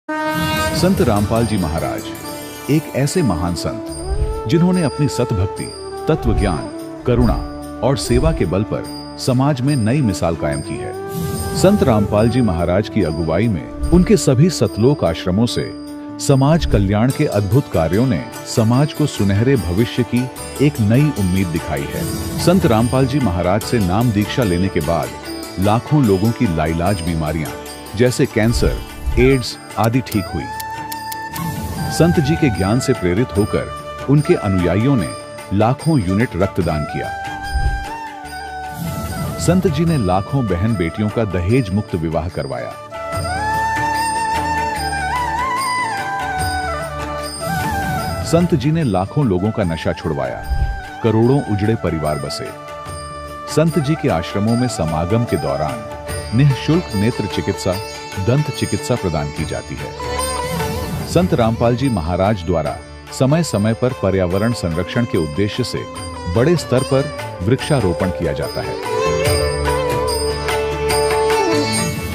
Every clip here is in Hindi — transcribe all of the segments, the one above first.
संत रामपाल जी महाराज एक ऐसे महान संत जिन्होंने अपनी सतभक्ति, तत्व ज्ञान, करुणा और सेवा के बल पर समाज में नई मिसाल कायम की है। संत रामपाल जी महाराज की अगुवाई में उनके सभी सतलोक आश्रमों से समाज कल्याण के अद्भुत कार्यों ने समाज को सुनहरे भविष्य की एक नई उम्मीद दिखाई है। संत रामपाल जी महाराज से नाम दीक्षा लेने के बाद लाखों लोगों की लाइलाज बीमारियां जैसे कैंसर, एड्स आदि ठीक हुई। संत जी के ज्ञान से प्रेरित होकर उनके अनुयायियों ने लाखों यूनिट रक्तदान किया। संत जी ने लाखों बहन बेटियों का दहेज मुक्त विवाह करवाया। संत जी ने लाखों लोगों का नशा छुड़वाया, करोड़ों उजड़े परिवार बसे। संत जी के आश्रमों में समागम के दौरान निःशुल्क नेत्र चिकित्सा, दंत चिकित्सा प्रदान की जाती है। संत रामपाल जी महाराज द्वारा समय समय पर पर्यावरण संरक्षण के उद्देश्य से बड़े स्तर पर वृक्षारोपण किया जाता है।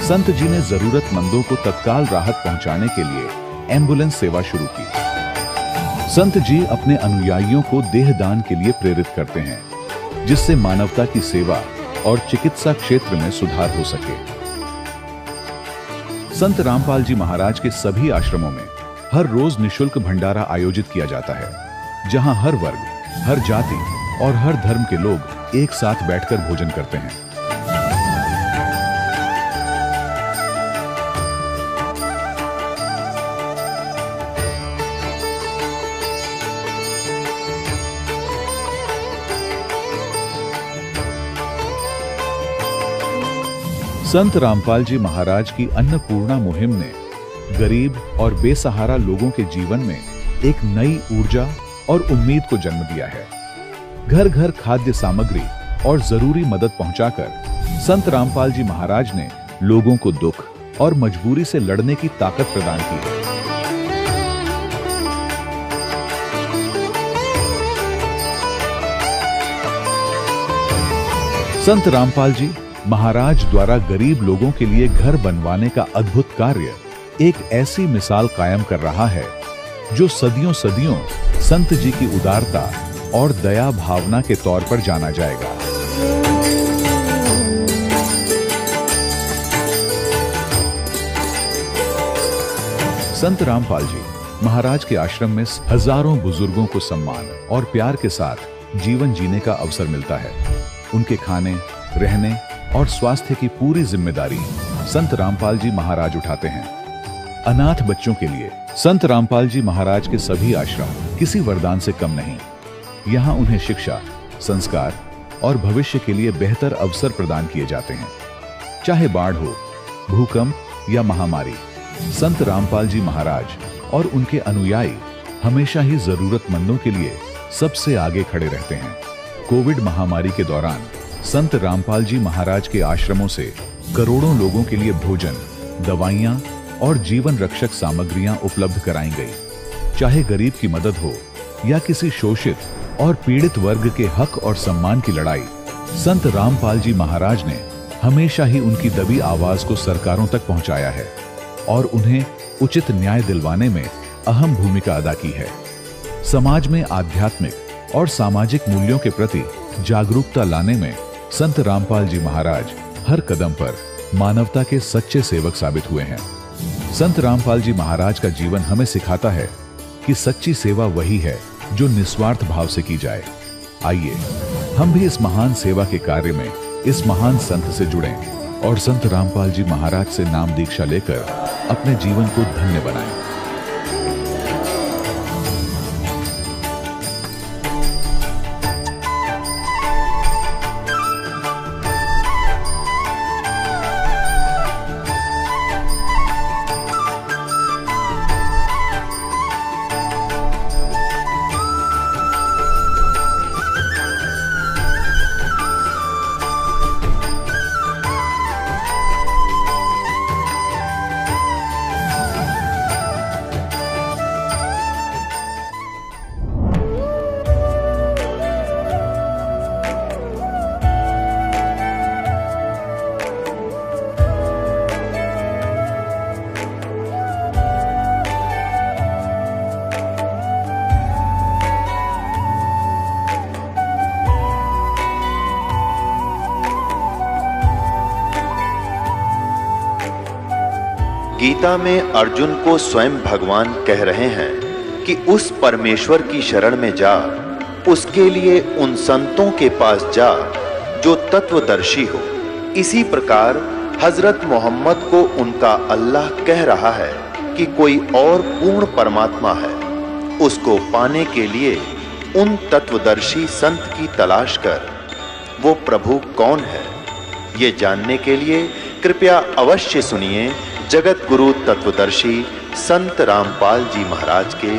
संत जी ने जरूरतमंदों को तत्काल राहत पहुंचाने के लिए एम्बुलेंस सेवा शुरू की। संत जी अपने अनुयायियों को देहदान के लिए प्रेरित करते हैं, जिससे मानवता की सेवा और चिकित्सा क्षेत्र में सुधार हो सके। संत रामपाल जी महाराज के सभी आश्रमों में हर रोज निःशुल्क भंडारा आयोजित किया जाता है, जहां हर वर्ग, हर जाति और हर धर्म के लोग एक साथ बैठकर भोजन करते हैं। संत रामपाल जी महाराज की अन्नपूर्णा मुहिम ने गरीब और बेसहारा लोगों के जीवन में एक नई ऊर्जा और उम्मीद को जन्म दिया है। घर घर खाद्य सामग्री और जरूरी मदद पहुंचाकर संत रामपाल जी महाराज ने लोगों को दुख और मजबूरी से लड़ने की ताकत प्रदान की है। संत रामपाल जी महाराज द्वारा गरीब लोगों के लिए घर बनवाने का अद्भुत कार्य एक ऐसी मिसाल कायम कर रहा है जो सदियों सदियों संत जी की उदारता और दया भावना के तौर पर जाना जाएगा। संत रामपाल जी महाराज के आश्रम में हजारों बुजुर्गों को सम्मान और प्यार के साथ जीवन जीने का अवसर मिलता है। उनके खाने, रहने और स्वास्थ्य की पूरी जिम्मेदारी संत रामपाल जी महाराज उठाते हैं। अनाथ बच्चों के लिए संत रामपाल जी महाराज के सभी आश्रम किसी वरदान से कम नहीं। यहाँ उन्हें शिक्षा, संस्कार और भविष्य के लिए बेहतर अवसर प्रदान किए जाते हैं। चाहे बाढ़ हो, भूकंप या महामारी, संत रामपाल जी महाराज और उनके अनुयायी हमेशा ही जरूरतमंदों के लिए सबसे आगे खड़े रहते हैं। कोविड महामारी के दौरान संत रामपाल जी महाराज के आश्रमों से करोड़ों लोगों के लिए भोजन, दवाइयां और जीवन रक्षक सामग्रियां उपलब्ध कराई गई। चाहे गरीब की मदद हो या किसी शोषित और पीड़ित वर्ग के हक और सम्मान की लड़ाई, संत रामपाल जी महाराज ने हमेशा ही उनकी दबी आवाज को सरकारों तक पहुंचाया है और उन्हें उचित न्याय दिलवाने में अहम भूमिका अदा की है। समाज में आध्यात्मिक और सामाजिक मूल्यों के प्रति जागरूकता लाने में संत रामपाल जी महाराज हर कदम पर मानवता के सच्चे सेवक साबित हुए हैं। संत रामपाल जी महाराज का जीवन हमें सिखाता है कि सच्ची सेवा वही है जो निस्वार्थ भाव से की जाए। आइए हम भी इस महान सेवा के कार्य में इस महान संत से जुड़ें और संत रामपाल जी महाराज से नाम दीक्षा लेकर अपने जीवन को धन्य बनाएं। गीता में अर्जुन को स्वयं भगवान कह रहे हैं कि उस परमेश्वर की शरण में जा, उसके लिए उन संतों के पास जा जो तत्वदर्शी हो। इसी प्रकार हजरत मोहम्मद को उनका अल्लाह कह रहा है कि कोई और पूर्ण परमात्मा है, उसको पाने के लिए उन तत्वदर्शी संत की तलाश कर। वो प्रभु कौन है, ये जानने के लिए कृपया अवश्य सुनिए जगत गुरु तत्वदर्शी संत रामपाल जी महाराज के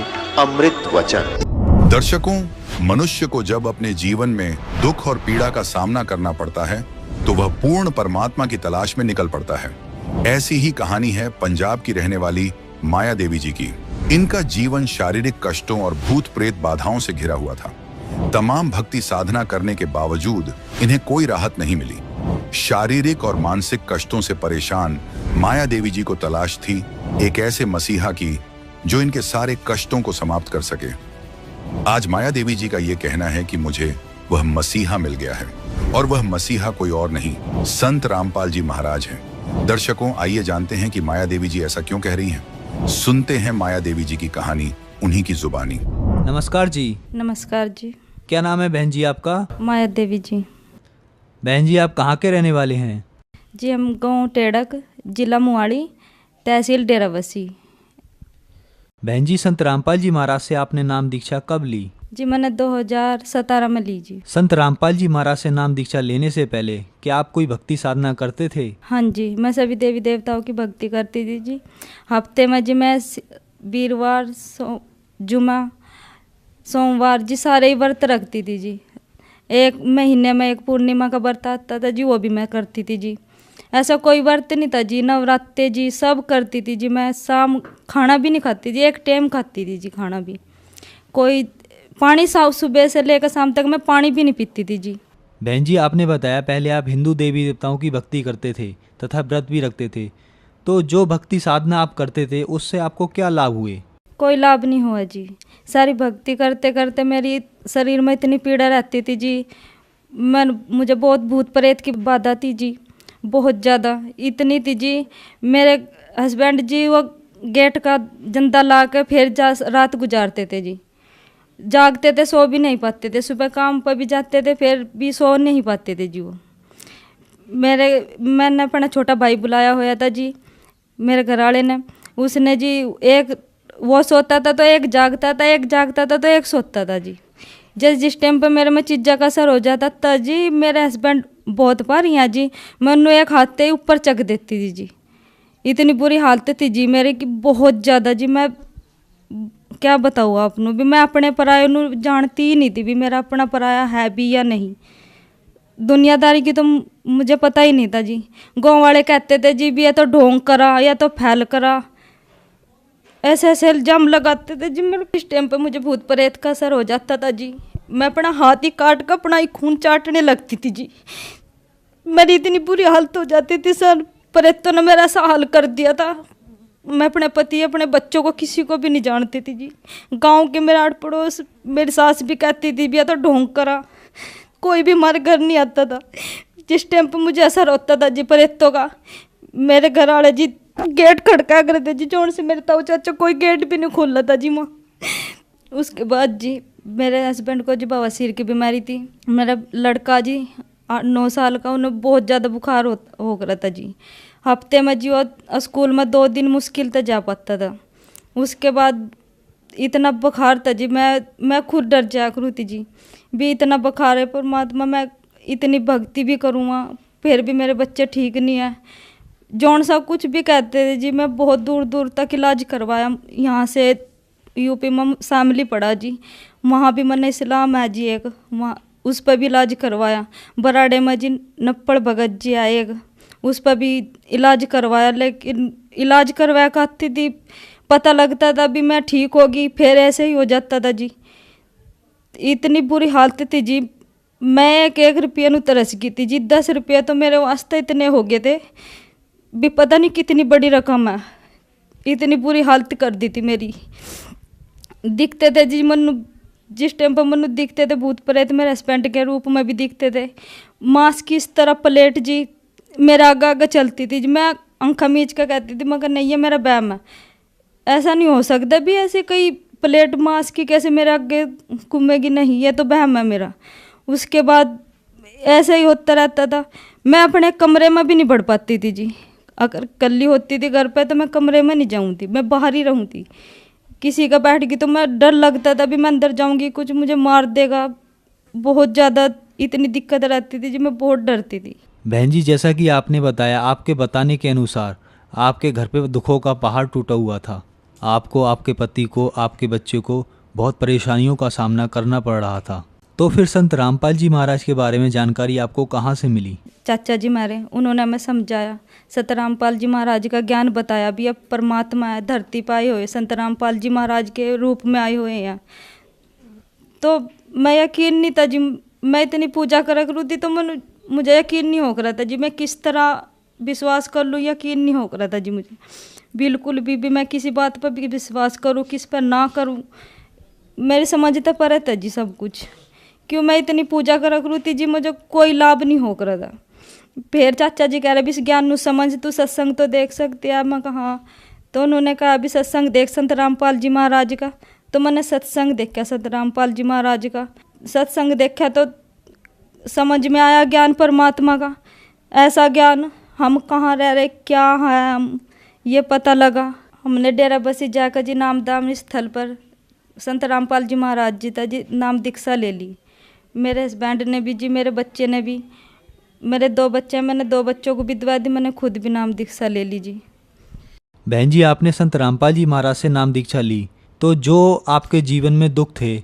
अमृत वचन। दर्शकों, मनुष्य को जब अपने जीवन में दुख और पीड़ा का सामना करना पड़ता है तो वह पूर्ण परमात्मा की तलाश में निकल पड़ता है। ऐसी ही कहानी है पंजाब की रहने वाली माया देवी जी की। इनका जीवन शारीरिक कष्टों और भूत प्रेत बाधाओं से घिरा हुआ था। तमाम भक्ति साधना करने के बावजूद इन्हें कोई राहत नहीं मिली। शारीरिक और मानसिक कष्टों से परेशान माया देवी जी को तलाश थी एक ऐसे मसीहा की जो इनके सारे कष्टों को समाप्त कर सके। आज माया देवी जी का ये कहना है कि मुझे वह मसीहा मिल गया है, और वह मसीहा कोई और नहीं, संत रामपाल जी महाराज हैं। दर्शकों, आइए जानते हैं कि माया देवी जी ऐसा क्यों कह रही हैं। सुनते हैं माया देवी जी की कहानी उन्हीं की जुबानी। नमस्कार जी। नमस्कार जी। क्या नाम है बहन जी आपका? माया देवी जी। बहन जी, आप कहाँ के रहने वाले हैं? जी हम गांव टेड़क, जिला मुआड़ी, तहसील डेराबस्सी। बहन जी, संत रामपाल जी महाराज से आपने नाम दीक्षा कब ली? जी मैंने 2017 में ली जी। संत रामपाल जी महाराज से नाम दीक्षा लेने से पहले क्या आप कोई भक्ति साधना करते थे? हाँ जी, मैं सभी देवी देवताओं की भक्ति करती थी जी। हफ्ते में जी मैं वीरवार, जुमा, सोमवार जी सारे ही व्रत रखती थी जी। एक महीने में एक पूर्णिमा का व्रत आता था जी, वो भी मैं करती थी जी। ऐसा कोई व्रत नहीं था जी, नवरात्रे जी सब करती थी जी। मैं शाम खाना भी नहीं खाती थी, एक टाइम खाती थी जी खाना भी। कोई पानी सुबह से लेकर शाम तक मैं पानी भी नहीं पीती थी जी। बहन जी, आपने बताया पहले आप हिंदू देवी देवताओं की भक्ति करते थे तथा व्रत भी रखते थे, तो जो भक्ति साधना आप करते थे उससे आपको क्या लाभ हुए? कोई लाभ नहीं हुआ जी। सारी भक्ति करते करते मेरी शरीर में इतनी पीड़ा रहती थी जी। मुझे बहुत भूत प्रेत की बाधा थी जी, बहुत ज़्यादा इतनी थी जी। मेरे हस्बैंड जी वो गेट का जंदा ला कर फिर रात गुजारते थे जी। जागते थे, सो भी नहीं पाते थे। सुबह काम पर भी जाते थे, फिर भी सो नहीं पाते थे जी। वो मैंने अपना छोटा भाई बुलाया हुआ था जी, मेरे घर वाले ने। उसने जी एक वो सोता था तो एक जागता था, एक जागता था तो एक सोता था जी। जिस टाइम पे मेरे में चीज़ा का असर हो जाता था जी, मेरे हस्बैंड बहुत बार यहाँ जी मैं उन्हें एक हाथ ही ऊपर चक देती थी जी। इतनी बुरी हालत थी जी मेरी कि बहुत ज़्यादा जी। मैं क्या बताऊँ आपनों भी, मैं अपने पराये जानती ही नहीं थी भी मेरा अपना पराया है भी या नहीं। दुनियादारी की तो मुझे पता ही नहीं था जी। गाँव वाले कहते थे जी भी या तो ढोंग करा या तो फैल करा, ऐसे ऐसे इल्जाम लगाते थे जी। मेरे इस टाइम पे मुझे भूत प्रेत का असर हो जाता था जी। मैं अपना हाथ ही काट कर अपना ही खून चाटने लगती थी जी। मेरी इतनी बुरी हालत हो जाती थी सर, प्रेतों ने मेरा ऐसा हाल कर दिया था। मैं अपने पति, अपने बच्चों को, किसी को भी नहीं जानती थी जी। गांव के मेरे आड़ पड़ोस, मेरी सास भी कहती थी भी तो ढोंग करा, कोई भी हमारे घर नहीं आता था। जिस टाइम पर मुझे असर होता था जी प्रेतों का, मेरे घर वाले जी गेट खड़का करते जी, जोन से मेरे ताऊ चाचा कोई गेट भी नहीं खोल था जी माँ। उसके बाद जी मेरे हस्बैंड को जी बवासीर की बीमारी थी। मेरा लड़का जी 9 साल का, उन्हें बहुत ज़्यादा बुखार हो रहा था जी। हफ्ते में जी वो स्कूल में 2 दिन मुश्किल से जा पाता था। उसके बाद इतना बुखार था जी, मैं खुद डर जाया करूँ थी जी भी इतना बुखार है परमात्मा, मैं इतनी भक्ति भी करूँगा फिर भी मेरे बच्चे ठीक नहीं है। जौन सा कुछ भी कहते थे जी। मैं बहुत दूर दूर तक इलाज करवाया, यहाँ से यूपी में शामली पड़ा जी, वहाँ भी मैंने इस्लाम है जी एक, वहाँ उस पर भी इलाज करवाया। बराड़े में जी नप्पड़ भगत जी आए एक, उस पर भी इलाज करवाया। लेकिन इलाज करवाया कहती थी, पता लगता था भी मैं ठीक होगी, फिर ऐसे ही हो जाता था जी। इतनी बुरी हालत थी जी। मैं 1 रुपये ਨੂੰ तरस गई थी जी। 10 रुपये तो मेरे वास्ते इतने हो गए थे भी पता नहीं कितनी बड़ी रकम है। इतनी बुरी हालत कर दी थी मेरी। दिखते थे जी मनु, जिस टाइम पर मनु दिखते थे भूत प्रेत मेरे हस्बैंड के रूप में भी दिखते थे। मांस की इस तरह प्लेट जी मेरा आगे आगे चलती थी। मैं आंखा मीच के कहती थी मगर नहीं, ये मेरा वहम है, ऐसा नहीं हो सकता भी, ऐसे कई प्लेट मांस की कैसे मेरे आगे घूमेगी, नहीं ये तो वहम है मेरा। उसके बाद ऐसे ही होता रहता था। मैं अपने कमरे में भी नहीं बढ़ पाती थी जी। अगर कल्ली होती थी घर पे तो मैं कमरे में नहीं जाऊँ थी, मैं बाहर ही रहूँ थी। किसी का बैठ गई तो मैं डर लगता था भी मैं अंदर जाऊँगी कुछ मुझे मार देगा। बहुत ज़्यादा इतनी दिक्कत रहती थी जी, मैं बहुत डरती थी। बहन जी, जैसा कि आपने बताया, आपके बताने के अनुसार आपके घर पे दुखों का पहाड़ टूटा हुआ था। आपको, आपके पति को, आपके बच्चे को बहुत परेशानियों का सामना करना पड़ रहा था। तो फिर संत रामपाल जी महाराज के बारे में जानकारी आपको कहाँ से मिली? चाचा जी मारे, उन्होंने हमें समझाया, संत रामपाल जी महाराज का ज्ञान बताया भी अब परमात्मा है, धरती पर आए हुए संत रामपाल जी महाराज के रूप में आए हुए हैं। तो मैं यकीन नहीं था जी, मैं इतनी पूजा करा करूँ थी तो मुझे यकीन नहीं हो रहा था जी, मैं किस तरह विश्वास कर लूँ, यकीन नहीं हो रहा था जी मुझे बिल्कुल भी मैं किसी बात पर भी विश्वास करूँ किस पर ना करूँ, मेरी समझता पर था जी सब कुछ। क्यों मैं इतनी पूजा करा करूँ थी जी, मुझे कोई लाभ नहीं हो रहा था। फिर चाचा जी कह रहे भी इस ज्ञान ਨੂੰ समझ, तू सत्संग तो देख सकते हैं। मैं कहा, तो उन्होंने कहा अभी सत्संग देख संत रामपाल जी महाराज का। तो मैंने सत्संग देखा संत रामपाल जी महाराज का। सत्संग देखा तो समझ में आया ज्ञान परमात्मा का, ऐसा ज्ञान हम कहाँ रह रहे क्या है हम ये पता लगा। हमने डेरा बसी जाकर जी नामदान स्थल पर संत रामपाल जी महाराज जी था जी नाम दीक्षा ले ली। मेरे हस्बैंड ने भी जी, मेरे बच्चे ने भी, मेरे 2 बच्चे हैं, मैंने 2 बच्चों को भी दिवा दी, मैंने खुद भी नाम दीक्षा ले ली जी। बहन जी, आपने संत रामपाल जी महाराज से नाम दीक्षा ली, तो जो आपके जीवन में दुख थे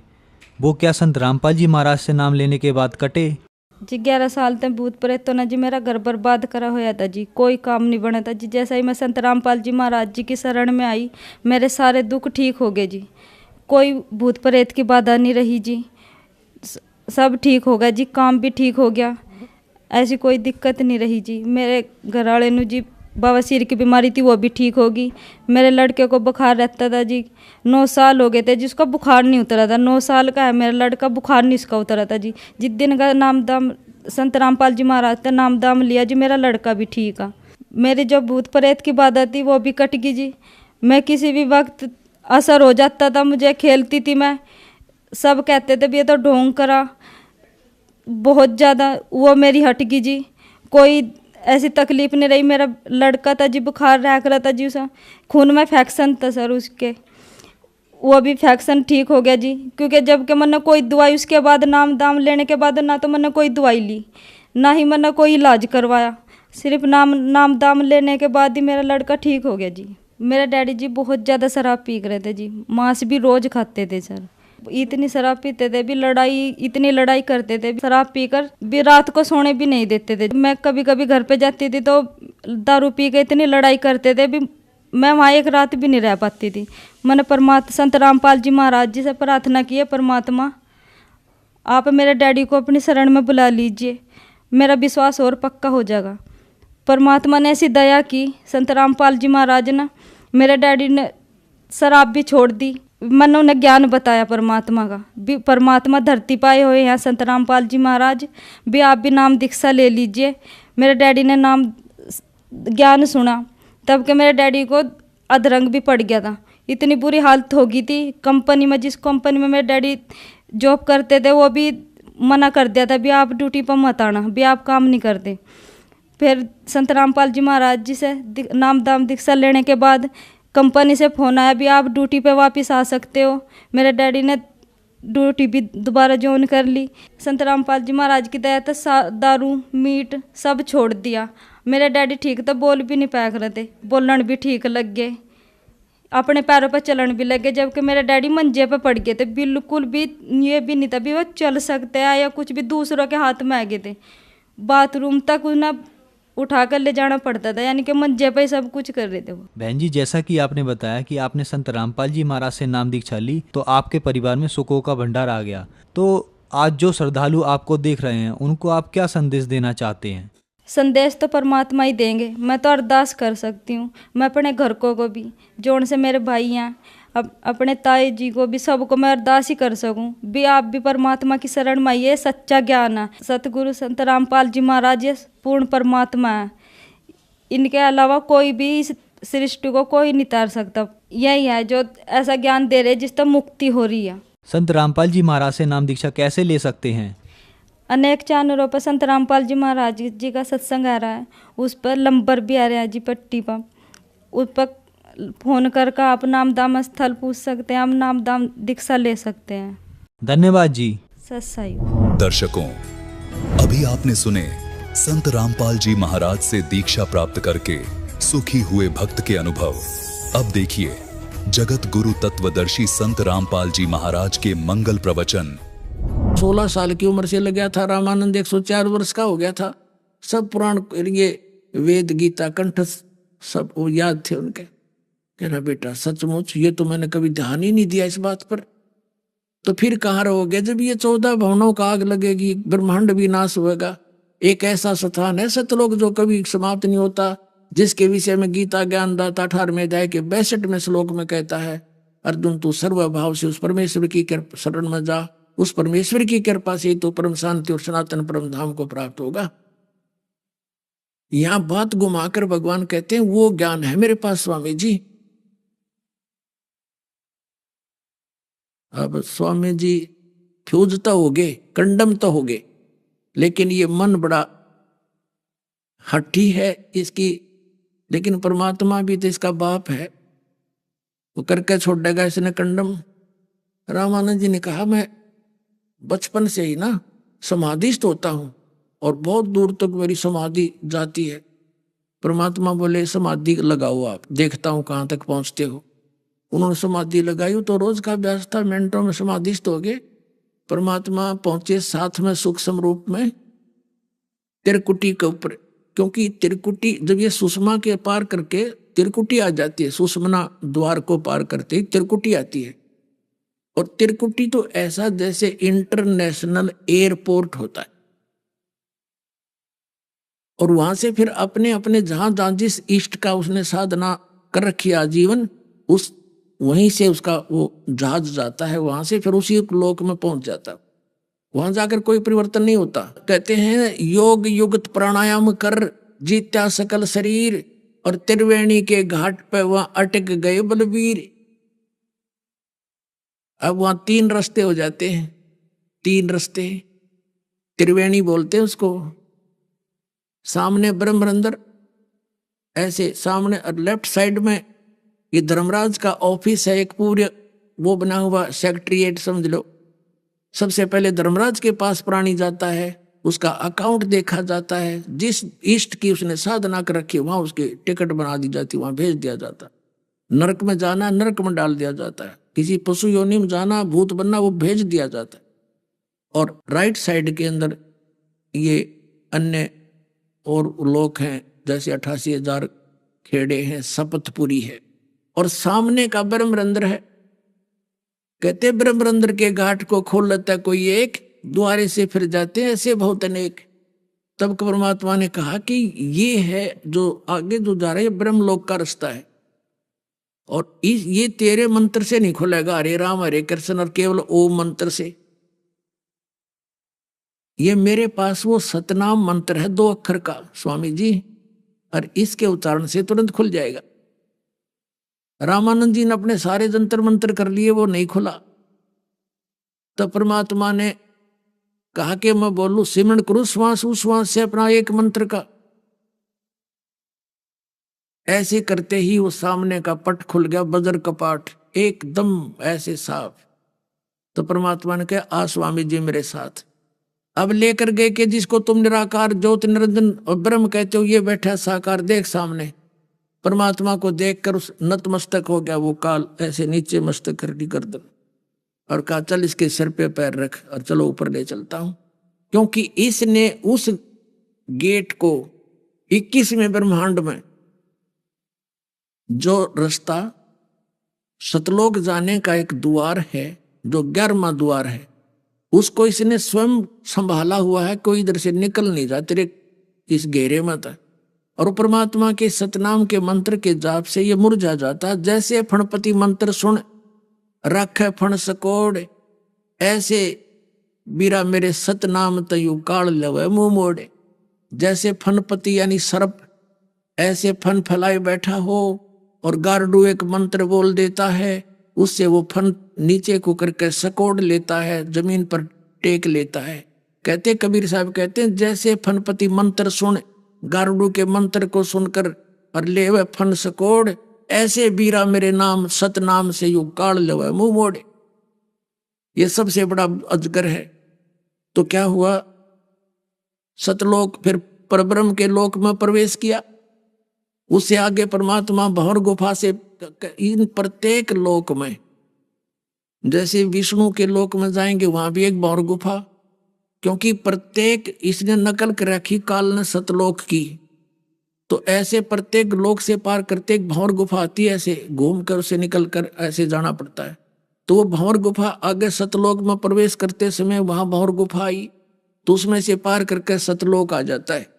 वो क्या संत रामपाल जी महाराज से नाम लेने के बाद कटे? जी 11 साल तक भूत प्रेतों ने जी मेरा घर बर्बाद करा होया था जी, कोई काम नहीं बना था जी। जैसा ही मैं संत रामपाल जी महाराज जी की शरण में आई, मेरे सारे दुख ठीक हो गए जी, कोई भूत प्रेत की बाधा नहीं रही जी, सब ठीक हो गया जी, काम भी ठीक हो गया, ऐसी कोई दिक्कत नहीं रही जी। मेरे घर वाले नु जी बवासीर की बीमारी थी वो भी ठीक होगी। मेरे लड़के को बुखार रहता था जी, 9 साल हो गए थे जिसका बुखार नहीं उतरा था, 9 साल का है मेरा लड़का, बुखार नहीं इसका उतरा था जी। जिस दिन का नाम दाम संत रामपाल जी महाराज का नाम दाम लिया जी, मेरा लड़का भी ठीक है। मेरी जो भूत प्रेत की बाधा थी वो भी कट गई जी। मैं किसी भी वक्त असर हो जाता था, मुझे खेलती थी मैं, सब कहते थे भी ये तो ढोंग करा, बहुत ज़्यादा वो मेरी हट गई जी, कोई ऐसी तकलीफ नहीं रही। मेरा लड़का था जी बुखार रह रहा था जी, उसे खून में फैक्शन था सर उसके, वो भी फैक्शन ठीक हो गया जी। क्योंकि जब के मैंने कोई दवाई उसके बाद नाम दाम लेने के बाद ना तो मैंने कोई दवाई ली ना ही मैंने कोई इलाज करवाया, सिर्फ नाम दाम लेने के बाद ही मेरा लड़का ठीक हो गया जी। मेरे डैडी जी बहुत ज़्यादा शराब पी रहे थे जी, मांस भी रोज़ खाते थे सर, इतनी शराब पीते थे भी, इतनी लड़ाई करते थे, शराब पीकर भी रात को सोने भी नहीं देते थे। मैं कभी कभी घर पे जाती थी तो दारू पी के इतनी लड़ाई करते थे भी, मैं वहाँ एक रात भी नहीं रह पाती थी। मैंने संत रामपाल जी महाराज जी से प्रार्थना की है, परमात्मा आप मेरे डैडी को अपनी शरण में बुला लीजिए, मेरा विश्वास और पक्का हो जाएगा। परमात्मा ने ऐसी दया की, संत रामपाल जी महाराज ने, मेरे डैडी ने शराब भी छोड़ दी। मैंने उन्हें ज्ञान बताया परमात्मा का भी, परमात्मा धरती पाए हुए हैं संत रामपाल जी महाराज भी, आप भी नाम दीक्षा ले लीजिए। मेरे डैडी ने नाम ज्ञान सुना, तब के मेरे डैडी को अधरंग भी पड़ गया था, इतनी बुरी हालत हो गई थी। कंपनी में, जिस कंपनी में मेरे डैडी जॉब करते थे वो भी मना कर दिया था भी आप ड्यूटी पर मत आना, भी आप काम नहीं करते। फिर संत रामपाल जी महाराज जी से नाम दाम दीक्षा लेने के बाद कंपनी से फ़ोन आया भी आप ड्यूटी पे वापस आ सकते हो। मेरे डैडी ने ड्यूटी भी दोबारा ज्वाइन कर ली। संत रामपाल जी महाराज की दया से दारू मीट सब छोड़ दिया। मेरे डैडी ठीक तो बोल भी नहीं पाया रहे थे, बोलने भी ठीक लग गए, अपने पैरों पर चलन भी लग गए। जबकि मेरे डैडी मंजे पे पड़ गए थे, बिल्कुल भी ये भी नहीं था भी वो चल सकते हैं या कुछ भी, दूसरों के हाथ में आ गए थे। बाथरूम तक उन्हें उठा कर ले जाना पड़ता था, यानी कि मंजे पे सब कुछ कर रहे थे वो। बहन जी, जैसा कि आपने बताया कि आपने संत रामपाल जी महाराज से नाम दीक्षा ली तो आपके परिवार में सुखों का भंडार आ गया, तो आज जो श्रद्धालु आपको देख रहे हैं उनको आप क्या संदेश देना चाहते हैं? संदेश तो परमात्मा ही देंगे, मैं तो अरदास कर सकती हूँ। मैं अपने घर को भी, जोन से मेरे भाई हैं, अपने ताई जी को भी, सबको मैं अरदास ही कर सकूं भी आप भी परमात्मा की शरण में आइए। सच्चा ज्ञान है, सतगुरु संत रामपाल जी महाराज ये पूर्ण परमात्मा है, इनके अलावा कोई भी इस सृष्टि को कोई नहीं तार सकता। यही है जो ऐसा ज्ञान दे रहे जिससे मुक्ति हो रही है। संत रामपाल जी महाराज से नाम दीक्षा कैसे ले सकते हैं? अनेक चैनलों पर संत रामपाल जी महाराज जी का सत्संग आ रहा है, उस पर नंबर भी आ रहा है जी पट्टी पर, उस पर फोन करके आप नामदान स्थल पूछ सकते हैं, आप नामदान दीक्षा ले सकते हैं। धन्यवाद जी। सत्सई। दर्शकों, अभी आपने सुने संत रामपाल जी महाराज से दीक्षा प्राप्त करके सुखी हुए भक्त के अनुभव। अब देखिए जगत गुरु तत्वदर्शी संत रामपाल जी महाराज के मंगल प्रवचन। 16 साल की उम्र से लग गया था। रामानंद 104 वर्ष का हो गया था। सब पुराण, ये वेद गीता कंठ सब वो याद थे उनके। कहना बेटा सचमुच ये तो मैंने कभी ध्यान ही नहीं दिया इस बात पर। तो फिर कहाँ रहोगे जब ये 14 भवनों का आग लगेगी, ब्रह्मांड भी नाश होगा। एक ऐसा स्थान है सतलोक जो कभी समाप्त नहीं होता, जिसके विषय में गीता ज्ञानदाता 18वें अध्याय के 62वें श्लोक में कहता है, अर्जुन तू सर्वभाव से उस परमेश्वर की शरण में जा, उस परमेश्वर की कृपा से तो परम शांति और सनातन परम धाम को प्राप्त होगा। यहां बात घुमाकर भगवान कहते हैं वो ज्ञान है मेरे पास स्वामी जी। अब स्वामी जी फ्यूज तो हो गए, कंडम तो हो गए, लेकिन ये मन बड़ा हठी है इसकी। लेकिन परमात्मा भी तो इसका बाप है, वो करके छोड़ेगा इसने कंडम। रामानंद जी ने कहा मैं बचपन से ही ना समाधिस्थ होता हूं और बहुत दूर तक मेरी समाधि जाती है। परमात्मा बोले समाधि लगाओ, आप देखता हूं कहां तक पहुंचते हो। उन्होंने समाधि लगाई तो रोज का अभ्यास था, मिनटों में समाधिस्थ हो गए। परमात्मा पहुंचे साथ में सूक्ष्म रूप में त्रिकुटी के ऊपर, क्योंकि त्रिकुटी जब ये सुषमा के पार करके त्रिकुटी आ जाती है, सुषमना द्वार को पार करते ही त्रिकुटी आती है। और त्रिकुटी तो ऐसा जैसे इंटरनेशनल एयरपोर्ट होता है। और वहां से फिर अपने अपने जहां जहां जिस इष्ट का उसने साधना कर रखी आजीवन, उस वहीं से उसका वो जहाज जाता है, वहां से फिर उसी लोक में पहुंच जाता है। वहां जाकर कोई परिवर्तन नहीं होता। कहते हैं योग युक्त प्राणायाम कर जीत्या सकल शरीर, और त्रिवेणी के घाट पे वहां अटक गए बलवीर। अब वहां 3 रास्ते हो जाते हैं, 3 रास्ते त्रिवेणी बोलते हैं उसको। सामने ब्रह्मरंदर, ऐसे सामने, और लेफ्ट साइड में ये धर्मराज का ऑफिस है, एक पूरे वो बना हुआ सेक्रेटरीएट समझ लो। सबसे पहले धर्मराज के पास प्राणी जाता है, उसका अकाउंट देखा जाता है, जिस इष्ट की उसने साधना कर रखी वहां उसकी टिकट बना दी जाती, वहां भेज दिया जाता। नरक में जाना नरक में डाल दिया जाता है, किसी पशु योनि में जाना भूत बनना वो भेज दिया जाता है। और राइट साइड के अंदर ये अन्य और लोग हैं, जैसे 88,000 खेड़े हैं, शपथपुरी है, और सामने का ब्रह्मरंध्र है। कहते ब्रह्मरंध्र के घाट को खोल लेता है कोई एक, द्वारे से फिर जाते हैं ऐसे बहुत अनेक। तब परमात्मा ने कहा कि ये है जो आगे जो जा रहा है ब्रह्मलोक का रास्ता है, और ये तेरे मंत्र से नहीं खुलेगा, हरे राम हरे कृष्ण और केवल ओम मंत्र से। ये मेरे पास वो सतनाम मंत्र है 2 अक्षर का स्वामी जी, और इसके उच्चारण से तुरंत खुल जाएगा। रामानंद जी ने अपने सारे जंतर मंत्र कर लिए, वो नहीं खुला। तब परमात्मा ने कहा कि मैं बोलूं सिमरण करूं श्वास उश्वास से अपना एक मंत्र का। ऐसे करते ही वो सामने का पट खुल गया, बजर कपाट एकदम ऐसे साफ। तो परमात्मा ने कहा आ स्वामी जी मेरे साथ। अब लेकर गए कि जिसको तुम निराकार ज्योत निरंजन और ब्रह्म कहते हो, ये बैठा साकार देख सामने। परमात्मा को देखकर उस नतमस्तक हो गया वो काल, ऐसे नीचे मस्तक कर दी गर्दन, और कहा चल इसके सिर पे पैर रख और चलो ऊपर ले चलता हूं। क्योंकि इसने उस गेट को 21वें ब्रह्मांड में जो रास्ता सतलोक जाने का एक द्वार है, जो 11वां द्वार है, उसको इसने स्वयं संभाला हुआ है। कोई इधर से निकल नहीं जा, तेरे इस घेरे में था। और परमात्मा के सतनाम के मंत्र के जाप से ये मुरझा जाता। जैसे फणपति मंत्र सुन रखे फण सकोड़, ऐसे बीरा मेरे सतनाम तयु काल लवे मुंह मोड़े। जैसे फणपति यानी सर्प ऐसे फन फैलाए बैठा हो और गारडू एक मंत्र बोल देता है, उससे वो फन नीचे को करके सकोड़ लेता है, जमीन पर टेक लेता है। कहते कबीर साहब कहते हैं जैसे फनपति मंत्र सुन, गारडू के मंत्र को सुनकर और ले वह फन सकोड़, ऐसे बीरा मेरे नाम सतनाम से यू काढ़ ले वह मुंह मोड़े। ये सबसे बड़ा अजगर है। तो क्या हुआ, सतलोक फिर परब्रह्म के लोक में प्रवेश किया। उससे आगे परमात्मा भंवर गुफा से इन प्रत्येक लोक में, जैसे विष्णु के लोक में जाएंगे वहां भी एक भंवर गुफा, क्योंकि प्रत्येक इसने नकल कर रखी काल ने सतलोक की। तो ऐसे प्रत्येक लोक से पार करते एक भंवर गुफा आती है, ऐसे घूम कर उसे निकल कर ऐसे जाना पड़ता है। तो वो भंवर गुफा आगे सतलोक में प्रवेश करते समय वहां भंवर गुफा आई, तो उसमें से पार करके सतलोक आ जाता है।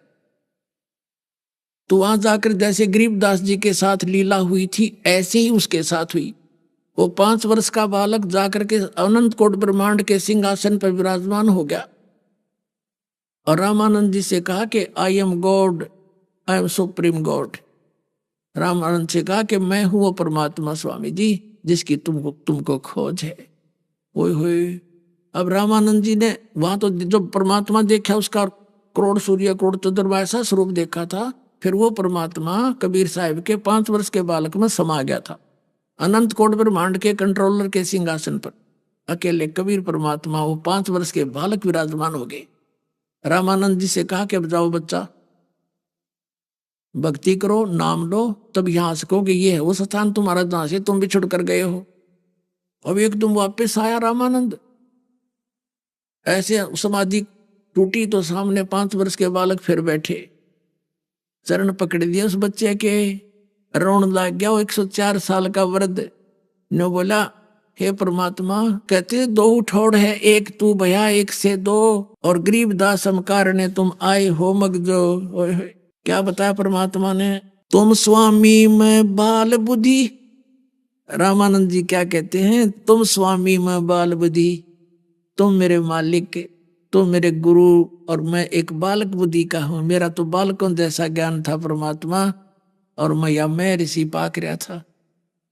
तो वहां जाकर जैसे गरीबदास जी के साथ लीला हुई थी ऐसे ही उसके साथ हुई। वो 5 वर्ष का बालक जाकर के अनंत कोट ब्रह्मांड के सिंहासन पर विराजमान हो गया और रामानंद जी से कहा कि I am God, I am supreme God. Ramanand से कहा कि मैं हूं वो परमात्मा स्वामी जी जिसकी तुमको खोज है। ओए होए, अब रामानंद जी ने वहां तो जो परमात्मा देखा उसका करोड़ सूर्य करोड़ चंद्रमा ऐसा स्वरूप देखा था, फिर वो परमात्मा कबीर साहब के 5 वर्ष के बालक में समा गया था। अनंत कोट ब्रह्मांड के कंट्रोलर के सिंहासन पर अकेले कबीर परमात्मा वो 5 वर्ष के बालक विराजमान हो गए। रामानंद जी से कहा कि अब जाओ बच्चा, भक्ति करो, नाम लो, तब यहां से कहोगे ये है वो स्थान तुम्हारा जहां से तुम बिछुड़ कर गए हो। अब एकदम वापस आया रामानंद, ऐसे समाधि टूटी तो सामने 5 वर्ष के बालक फिर बैठे, चरण पकड़ दिए उस बच्चे के, रोन लग गया। वो 104 साल का वृद्ध ने बोला हे परमात्मा, कहते 2 ठोड़ है, एक तू भया एक से 2, और गरीबदास हमकार ने तुम आए हो मगजो। क्या बताया परमात्मा ने, तुम स्वामी में बाल बुद्धि। रामानंद जी क्या कहते हैं, तुम स्वामी में बाल बुद्धि, तुम मेरे मालिक, तुम मेरे गुरु और मैं एक बालक बुद्धि का हूं। मेरा तो बालकों जैसा ज्ञान था परमात्मा, और मैं ऋषि पाक रहा था।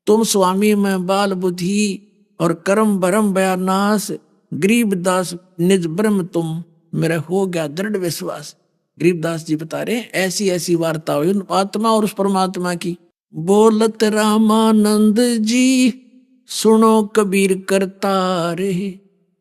तुम स्वामी में बाल बुद्धि और कर्म भरम बयानाश, गरीबदास निज ब्रह्म तुम, मेरा हो गया दृढ़ विश्वास। गरीबदास जी बता रहे हैं ऐसी ऐसी वार्ता हुई उन आत्मा और उस परमात्मा की। बोलत रामानंद जी सुनो कबीर करतार,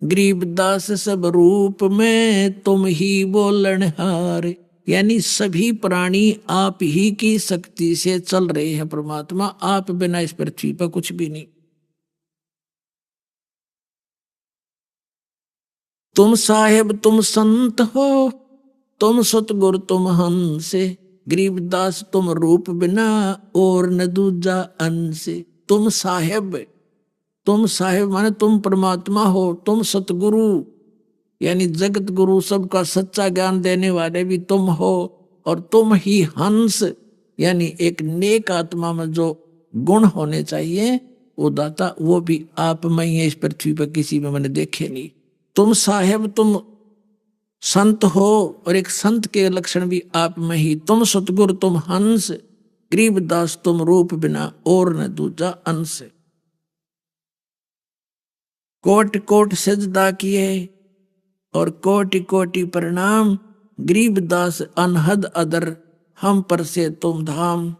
गरीबदास सब रूप में तुम ही बोलनहार। यानी सभी प्राणी आप ही की शक्ति से चल रहे हैं परमात्मा, आप बिना इस पृथ्वी पर कुछ भी नहीं। तुम साहेब तुम संत हो, तुम सतगुरु तुम हंस, गरीबदास तुम रूप बिना और न दूजा अंश। तुम साहेब माने तुम परमात्मा हो, तुम सतगुरु यानी जगत गुरु सबका सच्चा ज्ञान देने वाले भी तुम हो, और तुम ही हंस यानी एक नेक आत्मा में जो गुण होने चाहिए वो दाता, वो भी आप में ही है, इस पृथ्वी पर किसी में मैंने देखे नहीं। तुम साहेब तुम संत हो, और एक संत के लक्षण भी आप में ही। तुम सतगुरु तुम हंस, गरीबदास तुम रूप बिना और न दूजा अंश। कोटि कोटि सजदा किए और कोटि कोटि प्रणाम, गरीबदास अनहद अदर हम पर से तुम धाम।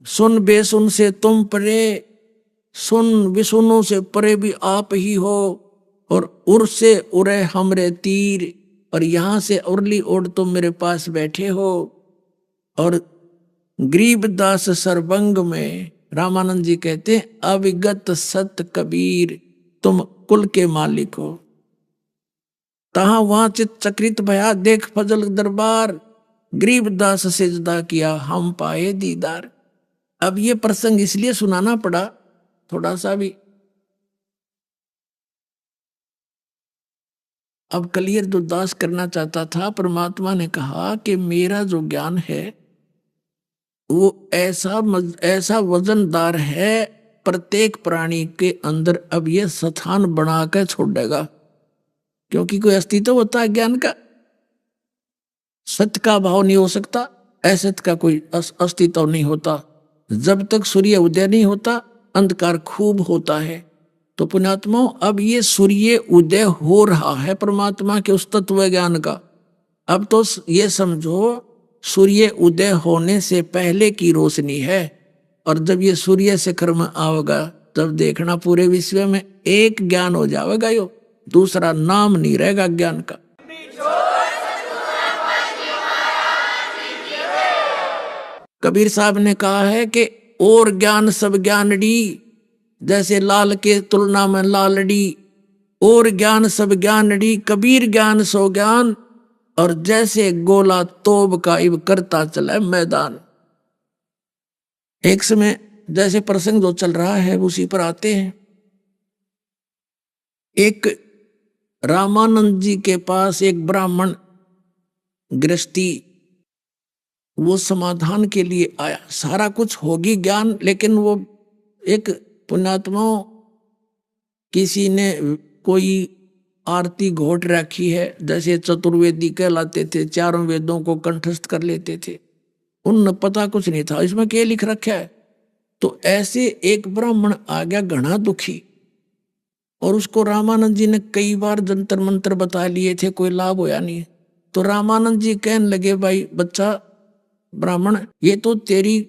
सुन बेसुन से तुम परे, सुन विसुनों से परे भी आप ही हो, और उर से उरे हमरे तीर, और यहां से उरली ओढ़ तुम मेरे पास बैठे हो। और गरीबदास सरबंग में रामानंद जी कहते हैं अविगत सत कबीर तुम कुल के मालिक हो। तहां वहां चित चक्रित भया देख फजल दरबार, गरीबदास सिजदा किया हम पाए दीदार। अब ये प्रसंग इसलिए सुनाना पड़ा थोड़ा सा भी, अब क्लियर जो दास करना चाहता था, परमात्मा ने कहा कि मेरा जो ज्ञान है वो ऐसा वजनदार है, प्रत्येक प्राणी के अंदर अब ये स्थान बना कर छोड़ेगा, क्योंकि कोई अस्तित्व होता है ज्ञान का, सत्य का भाव नहीं हो सकता। असत का कोई अस्तित्व नहीं होता। जब तक सूर्य उदय नहीं होता अंधकार खूब होता है। तो पुण्यात्माओं, अब ये सूर्य उदय हो रहा है परमात्मा के उस तत्व ज्ञान का। अब तो ये समझो सूर्य उदय होने से पहले की रोशनी है, और जब ये सूर्य शिखर में आवेगा तब देखना पूरे विश्व में एक ज्ञान हो जाएगा, यो दूसरा नाम नहीं रहेगा ज्ञान का। कबीर साहब ने कहा है कि और ज्ञान सब ज्ञानड़ी, जैसे लाल के तुलना में लालड़ी, और ज्ञान सब ज्ञानड़ी, कबीर ज्ञान सो ज्ञान, और जैसे गोला तोब का इब करता चला मैदान। एक समय जैसे प्रसंग जो चल रहा है उसी पर आते हैं। एक रामानंद जी के पास एक ब्राह्मण गृहस्थी, वो समाधान के लिए आया। सारा कुछ होगी ज्ञान, लेकिन वो एक पुण्यात्माओं, किसी ने कोई आरती घोट रखी है, जैसे चतुर्वेदी कहलाते थे, चारों वेदों को कंठस्थ कर लेते थे, उन पता कुछ नहीं था इसमें क्या लिख रखा है। तो ऐसे एक ब्राह्मण आ गया घना दुखी, और उसको रामानंद जी ने कई बार जंतर मंत्र बता लिए थे, कोई लाभ होया नहीं। तो रामानंद जी कहने लगे, भाई बच्चा ब्राह्मण, ये तो तेरी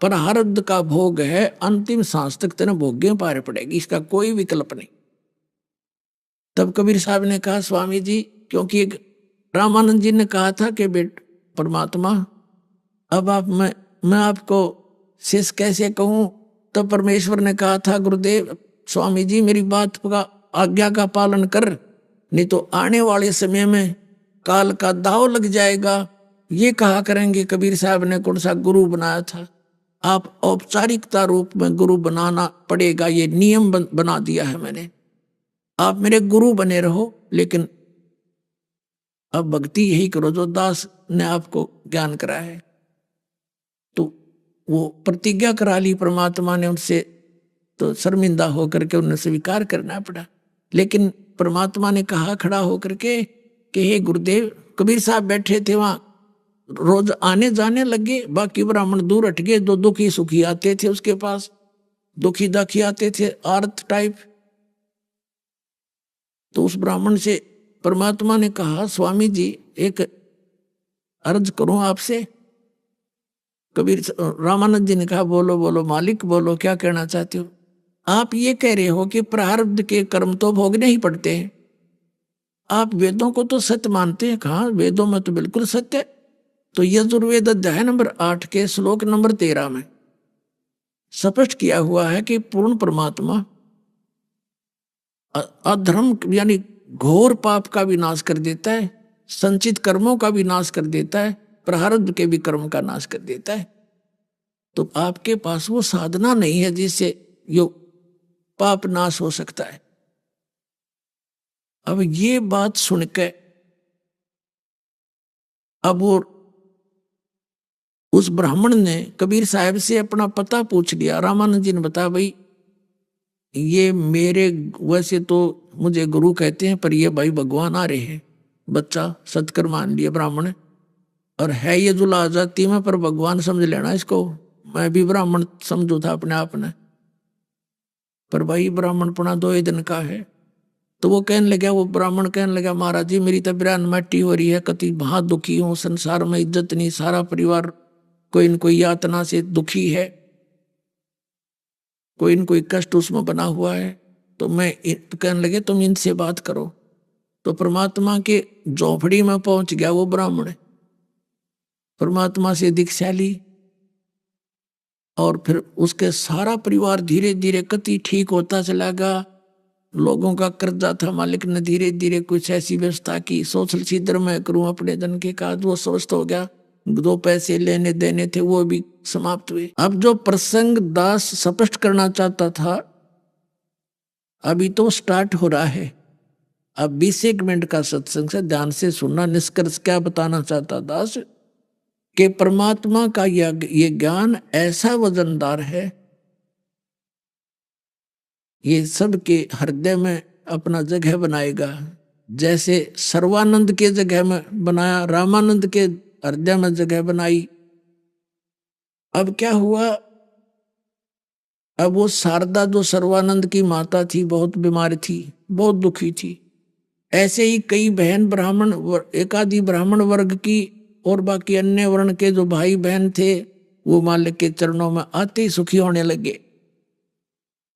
प्रारब्ध का भोग है, अंतिम सांस तक तेने भोग्य पार पड़ेगी, इसका कोई विकल्प नहीं। तब कबीर साहब ने कहा, स्वामी जी, क्योंकि रामानंद जी ने कहा था कि बेट परमात्मा, अब आप मैं आपको शेष कैसे कहूं। तब परमेश्वर ने कहा था, गुरुदेव स्वामी जी मेरी बात का आज्ञा का पालन कर, नहीं तो आने वाले समय में काल का दाव लग जाएगा। ये कहा करेंगे कबीर साहब ने कौन सा गुरु बनाया था, आप औपचारिकता रूप में गुरु बनाना पड़ेगा, ये नियम बना दिया है मैंने, आप मेरे गुरु बने रहो, लेकिन अब भक्ति यही करो जो दास ने आपको ज्ञान करा है। तो वो प्रतिज्ञा करा ली परमात्मा ने उनसे, तो शर्मिंदा होकर के उन्हें स्वीकार करना पड़ा। लेकिन परमात्मा ने कहा खड़ा होकर के कि हे गुरुदेव, कबीर साहब बैठे थे वहां, रोज आने जाने लगे, बाकी ब्राह्मण दूर हट गए। दो दुखी सुखी आते थे उसके पास, दुखी दाखी आते थे, आर्त टाइप। तो उस ब्राह्मण से परमात्मा ने कहा, स्वामी जी एक अर्ज करूं आपसे। कबीर रामानंद जी ने कहा, बोलो बोलो मालिक बोलो, क्या कहना चाहते हो। आप ये कह रहे हो कि प्रारब्ध के कर्म तो भोगने ही पड़ते हैं, आप वेदों को तो सत्य मानते हैं। कहा वेदों में तो बिल्कुल सत्य। तो यजुर्वेद अध्याय नंबर 8 के श्लोक नंबर 13 में स्पष्ट किया हुआ है कि पूर्ण परमात्मा अधर्म यानी घोर पाप का विनाश कर देता है, संचित कर्मों का विनाश कर देता है, प्रारब्ध के भी कर्म का नाश कर देता है। तो आपके पास वो साधना नहीं है जिससे यो पाप नाश हो सकता है। अब ये बात सुनकर अब वो उस ब्राह्मण ने कबीर साहब से अपना पता पूछ लिया। रामानंद जी ने बताया, भाई ये मेरे, वैसे तो मुझे गुरु कहते हैं, पर ये भाई भगवान आ रहे हैं। बच्चा सत्कर मान लिया ब्राह्मण, और है ये जुला जाति में, पर भगवान समझ लेना इसको। मैं भी ब्राह्मण समझू था अपने आप ने, पर भाई ब्राह्मणपना 2 दिन का है। तो वो कहने लगा, वो ब्राह्मण कहने लगा, महाराज जी मेरी तबीयत मट्टी हो रही है, कति बहुत दुखी हूँ, संसार में इज्जत नहीं, सारा परिवार कोई न कोई यातना से दुखी है, कोई न कोई कष्ट उसमें बना हुआ है। तो मैं कहने लगे तुम इनसे बात करो। तो परमात्मा के झोपड़ी में पहुंच गया वो ब्राह्मण, परमात्मा से दीक्षा ली, और फिर उसके सारा परिवार धीरे धीरे कति ठीक होता चला गया। लोगों का कर्जा था, मालिक ने धीरे धीरे कुछ ऐसी व्यवस्था की, सोशल छिद्र में करूं अपने धन के काज, वो स्वस्थ हो गया। 2 पैसे लेने देने थे वो भी समाप्त हुए। अब जो प्रसंग दास स्पष्ट करना चाहता था अभी तो स्टार्ट हो रहा है। अब 20 मिनट का सत्संग से ध्यान से सुनना। निष्कर्ष क्या बताना चाहता दास कि परमात्मा का ये ज्ञान ऐसा वजनदार है, ये सबके हृदय में अपना जगह बनाएगा। जैसे सर्वानंद के जगह में बनाया, रामानंद के हृदय में जगह बनाई, अब क्या हुआ, अब वो शारदा जो सर्वानंद की माता थी बहुत बीमार थी, बहुत दुखी थी। ऐसे ही कई बहन ब्राह्मण, एकाधी ब्राह्मण वर्ग की और बाकी अन्य वर्ण के जो भाई बहन थे वो मालिक के चरणों में आते ही सुखी होने लगे।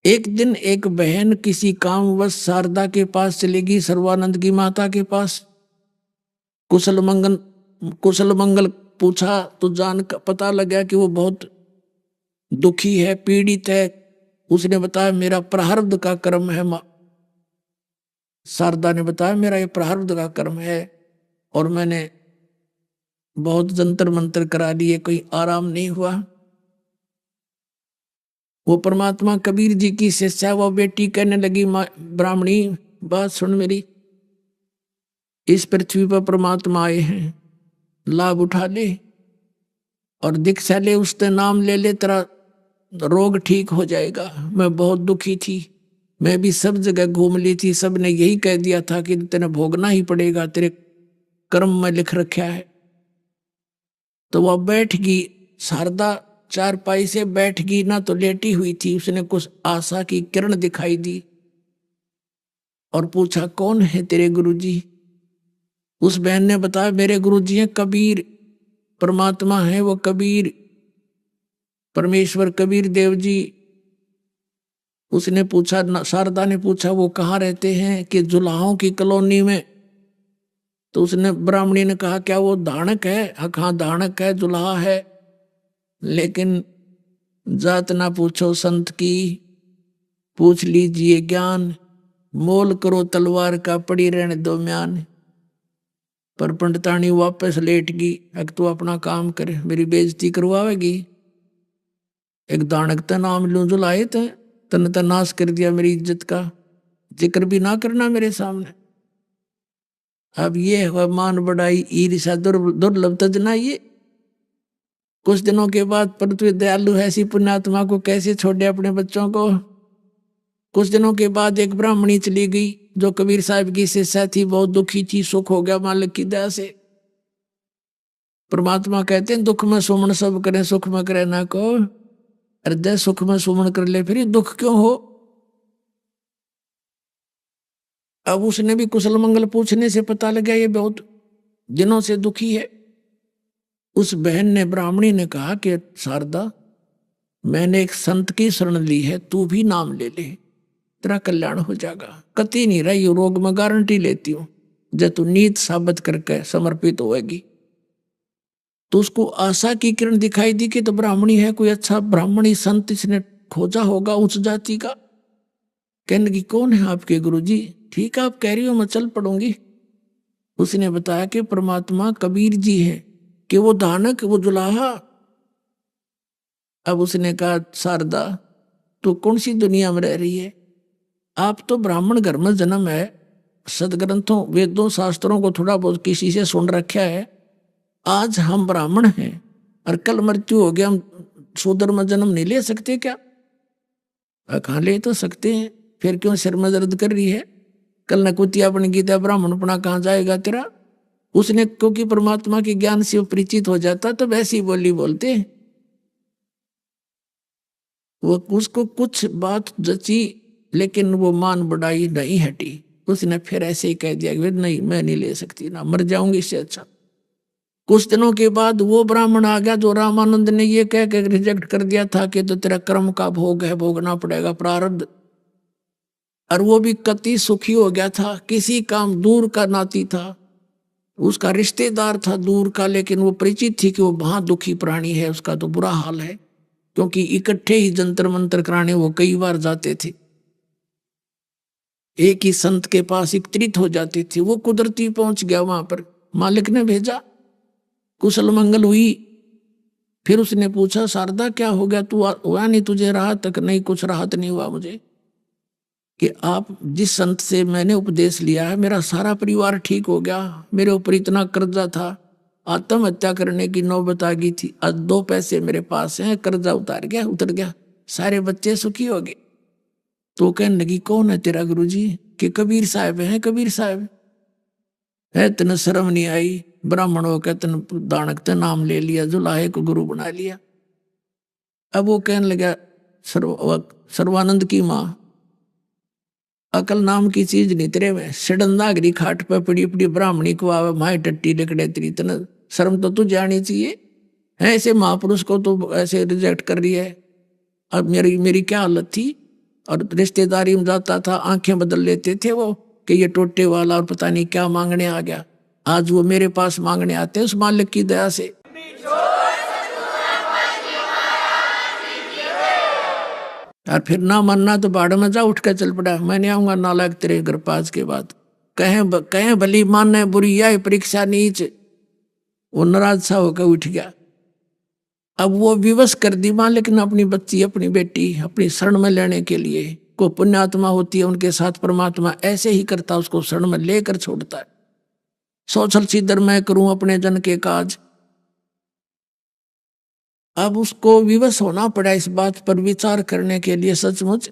एक दिन एक बहन किसी कामवश शारदा के पास चलेगी, सर्वानंद की माता के पास। कुशल मंगल पूछा तो जान का पता लगा कि वो बहुत दुखी है, पीड़ित है। उसने बताया मेरा प्रारब्ध का कर्म है। शारदा ने बताया मेरा ये प्रारब्ध का कर्म है और मैंने बहुत जंतर मंतर करा लिए, कोई आराम नहीं हुआ। वो परमात्मा कबीर जी की शिष्या वो बेटी कहने लगी, ब्राह्मणी बात सुन मेरी, इस पृथ्वी पर परमात्मा आए हैं, लाभ उठा ले और दीक्षा ले, उससे नाम ले ले, तेरा रोग ठीक हो जाएगा। मैं बहुत दुखी थी, मैं भी सब जगह घूम ली थी, सब ने यही कह दिया था कि तेने भोगना ही पड़ेगा, तेरे कर्म में लिख रखा है। तो वह बैठ गई, शारदा चारपाई से बैठ गई ना, तो लेटी हुई थी। उसने कुछ आशा की किरण दिखाई दी और पूछा कौन है तेरे गुरुजी। उस बहन ने बताया मेरे गुरुजी हैं कबीर, परमात्मा है वो कबीर, परमेश्वर कबीर देव जी। उसने पूछा, शारदा ने पूछा वो कहाँ रहते हैं, कि जुलाहों की कॉलोनी में। तो उसने ब्राह्मणी ने कहा क्या वो दानक है? हाँ दानक है, जुलाहा है, लेकिन जात ना पूछो संत की, पूछ लीजिए ज्ञान, मोल करो तलवार का, पड़ी रहने दो म्यान। पर पंडितानी वापस लेट गई। अब तू अपना काम करे, मेरी बेइज्जती करवाएगी। एक दानक का नाम लूं जुलाए तन नाश कर दिया, मेरी इज्जत का जिक्र भी ना करना मेरे सामने। अब ये है मान बढ़ाई, ईर्ष्या दुर्लभ तजना। ये कुछ दिनों के बाद, परंतु दयालु है, ऐसी पुण्यात्मा को कैसे छोड़े अपने बच्चों को। कुछ दिनों के बाद एक ब्राह्मणी चली गई जो कबीर साहब की शिष्या थी, बहुत दुखी थी। सुख हो गया मालिक की दया से। परमात्मा कहते हैं दुख में सुमन सब करें, सुख में करे ना को। हृदय सुख में सुमन कर ले, फिर दुख क्यों हो। अब उसने भी कुशल मंगल पूछने से पता लगा ये बहुत दिनों से दुखी है। उस बहन ने, ब्राह्मणी ने कहा कि शारदा, मैंने एक संत की शरण ली है, तू भी नाम ले ले, तेरा कल्याण हो जाएगा। कति नहीं रही रोग में गारंटी लेती हूं, जब तू नीत साबित करके समर्पित होएगी। तो उसको आशा की किरण दिखाई दी कि तो ब्राह्मणी है, कोई अच्छा ब्राह्मणी संत इसने खोजा होगा उच्च जाति का। कहने लगी कौन है आपके गुरुजी? ठीक है आप कह रही हो, मैं चल पड़ूंगी। उसने बताया कि परमात्मा कबीर जी है, कि वो दानक, वो जुलाहा। अब उसने कहा शारदा तू कौन सी दुनिया में रह रही है? आप तो ब्राह्मण घर में जन्म है, सदग्रंथों वेदों शास्त्रों को थोड़ा बहुत किसी से सुन रखा है। आज हम ब्राह्मण हैं और कल मृत्यु हो गया, हम शूद्र में जन्म नहीं ले सकते क्या? कहाँ ले तो सकते हैं, फिर क्यों सिर में दर्द कर रही है? कल न कुतिया बन गीता ब्राह्मण अपना कहाँ जाएगा तेरा? उसने, क्योंकि परमात्मा के ज्ञान से परिचित हो जाता तो वैसी बोली बोलते। वो उसको कुछ बात जची, लेकिन वो मान बढ़ाई नहीं हटी। उसने फिर ऐसे ही कह दिया कि नहीं मैं नहीं ले सकती ना, मर जाऊंगी इससे अच्छा। कुछ दिनों के बाद वो ब्राह्मण आ गया जो रामानंद ने ये कह के रिजेक्ट कर दिया था कि तो तेरा कर्म का भोग है, भोगना पड़ेगा प्रारब्ध। और वो भी कति सुखी हो गया था। किसी काम दूर का नाती था, उसका रिश्तेदार था दूर का, लेकिन वो परिचित थी कि वो वहां दुखी प्राणी है, उसका तो बुरा हाल है। क्योंकि इकट्ठे ही जंतर मंतर कराने वो कई बार जाते थे, एक ही संत के पास एकत्रित हो जाते थे। वो कुदरती पहुंच गया वहां पर, मालिक ने भेजा, कुशल मंगल हुई। फिर उसने पूछा शारदा क्या हो गया, तू हुआ नहीं तुझे राहत? तक नहीं, कुछ राहत नहीं हुआ मुझे। कि आप जिस संत से मैंने उपदेश लिया है, मेरा सारा परिवार ठीक हो गया, मेरे ऊपर इतना कर्जा था, आत्महत्या करने की नौबत आ गई थी, आज 2 पैसे मेरे पास हैं, कर्जा उतर गया, सारे बच्चे सुखी हो गए। तो कहने लगी कौन है तेरा गुरुजी? कि कबीर साहब हैं। कबीर साहब है, तन शर्म नहीं आई? ब्राह्मणों के तन दानक ते नाम ले लिया, जुलाहे को गुरु बना लिया। अब वो कहने लगा सर्वानंद की माँ, अकल नाम की चीज नहीं तेरे में, सिडंदागरी खाट पे पड़ी पड़ी ब्राह्मणी को आवे माए टट्टी लकड़े तेरी, तना शर्म तो तू जानी चाहिए है, ऐसे महापुरुष को तो ऐसे रिजेक्ट कर रही है। अब मेरी क्या हालत थी। और रिश्तेदारी में जाता था, आंखें बदल लेते थे वो कि ये टोटे वाला और पता नहीं क्या मांगने आ गया। आज वो मेरे पास मांगने आते हैं उस मालिक की दया से। और फिर ना मानना तो बाढ़ में जा, उठ कर चल पड़ा, मैं नहीं आऊंगा नालायक तेरे घर पास के बाद। कहें भली मानने बुरी आए परीक्षा नीच। वो नाराज सा होकर उठ गया। अब वो विवश कर दी मां, लेकिन अपनी बच्ची अपनी बेटी अपनी शरण में लेने के लिए, को पुण्यात्मा होती है उनके साथ परमात्मा ऐसे ही करता, उसको शरण में लेकर छोड़ता है। सोचल सीधर मैं करूं अपने जन के काज। अब उसको विवश होना पड़ा इस बात पर विचार करने के लिए। सचमुच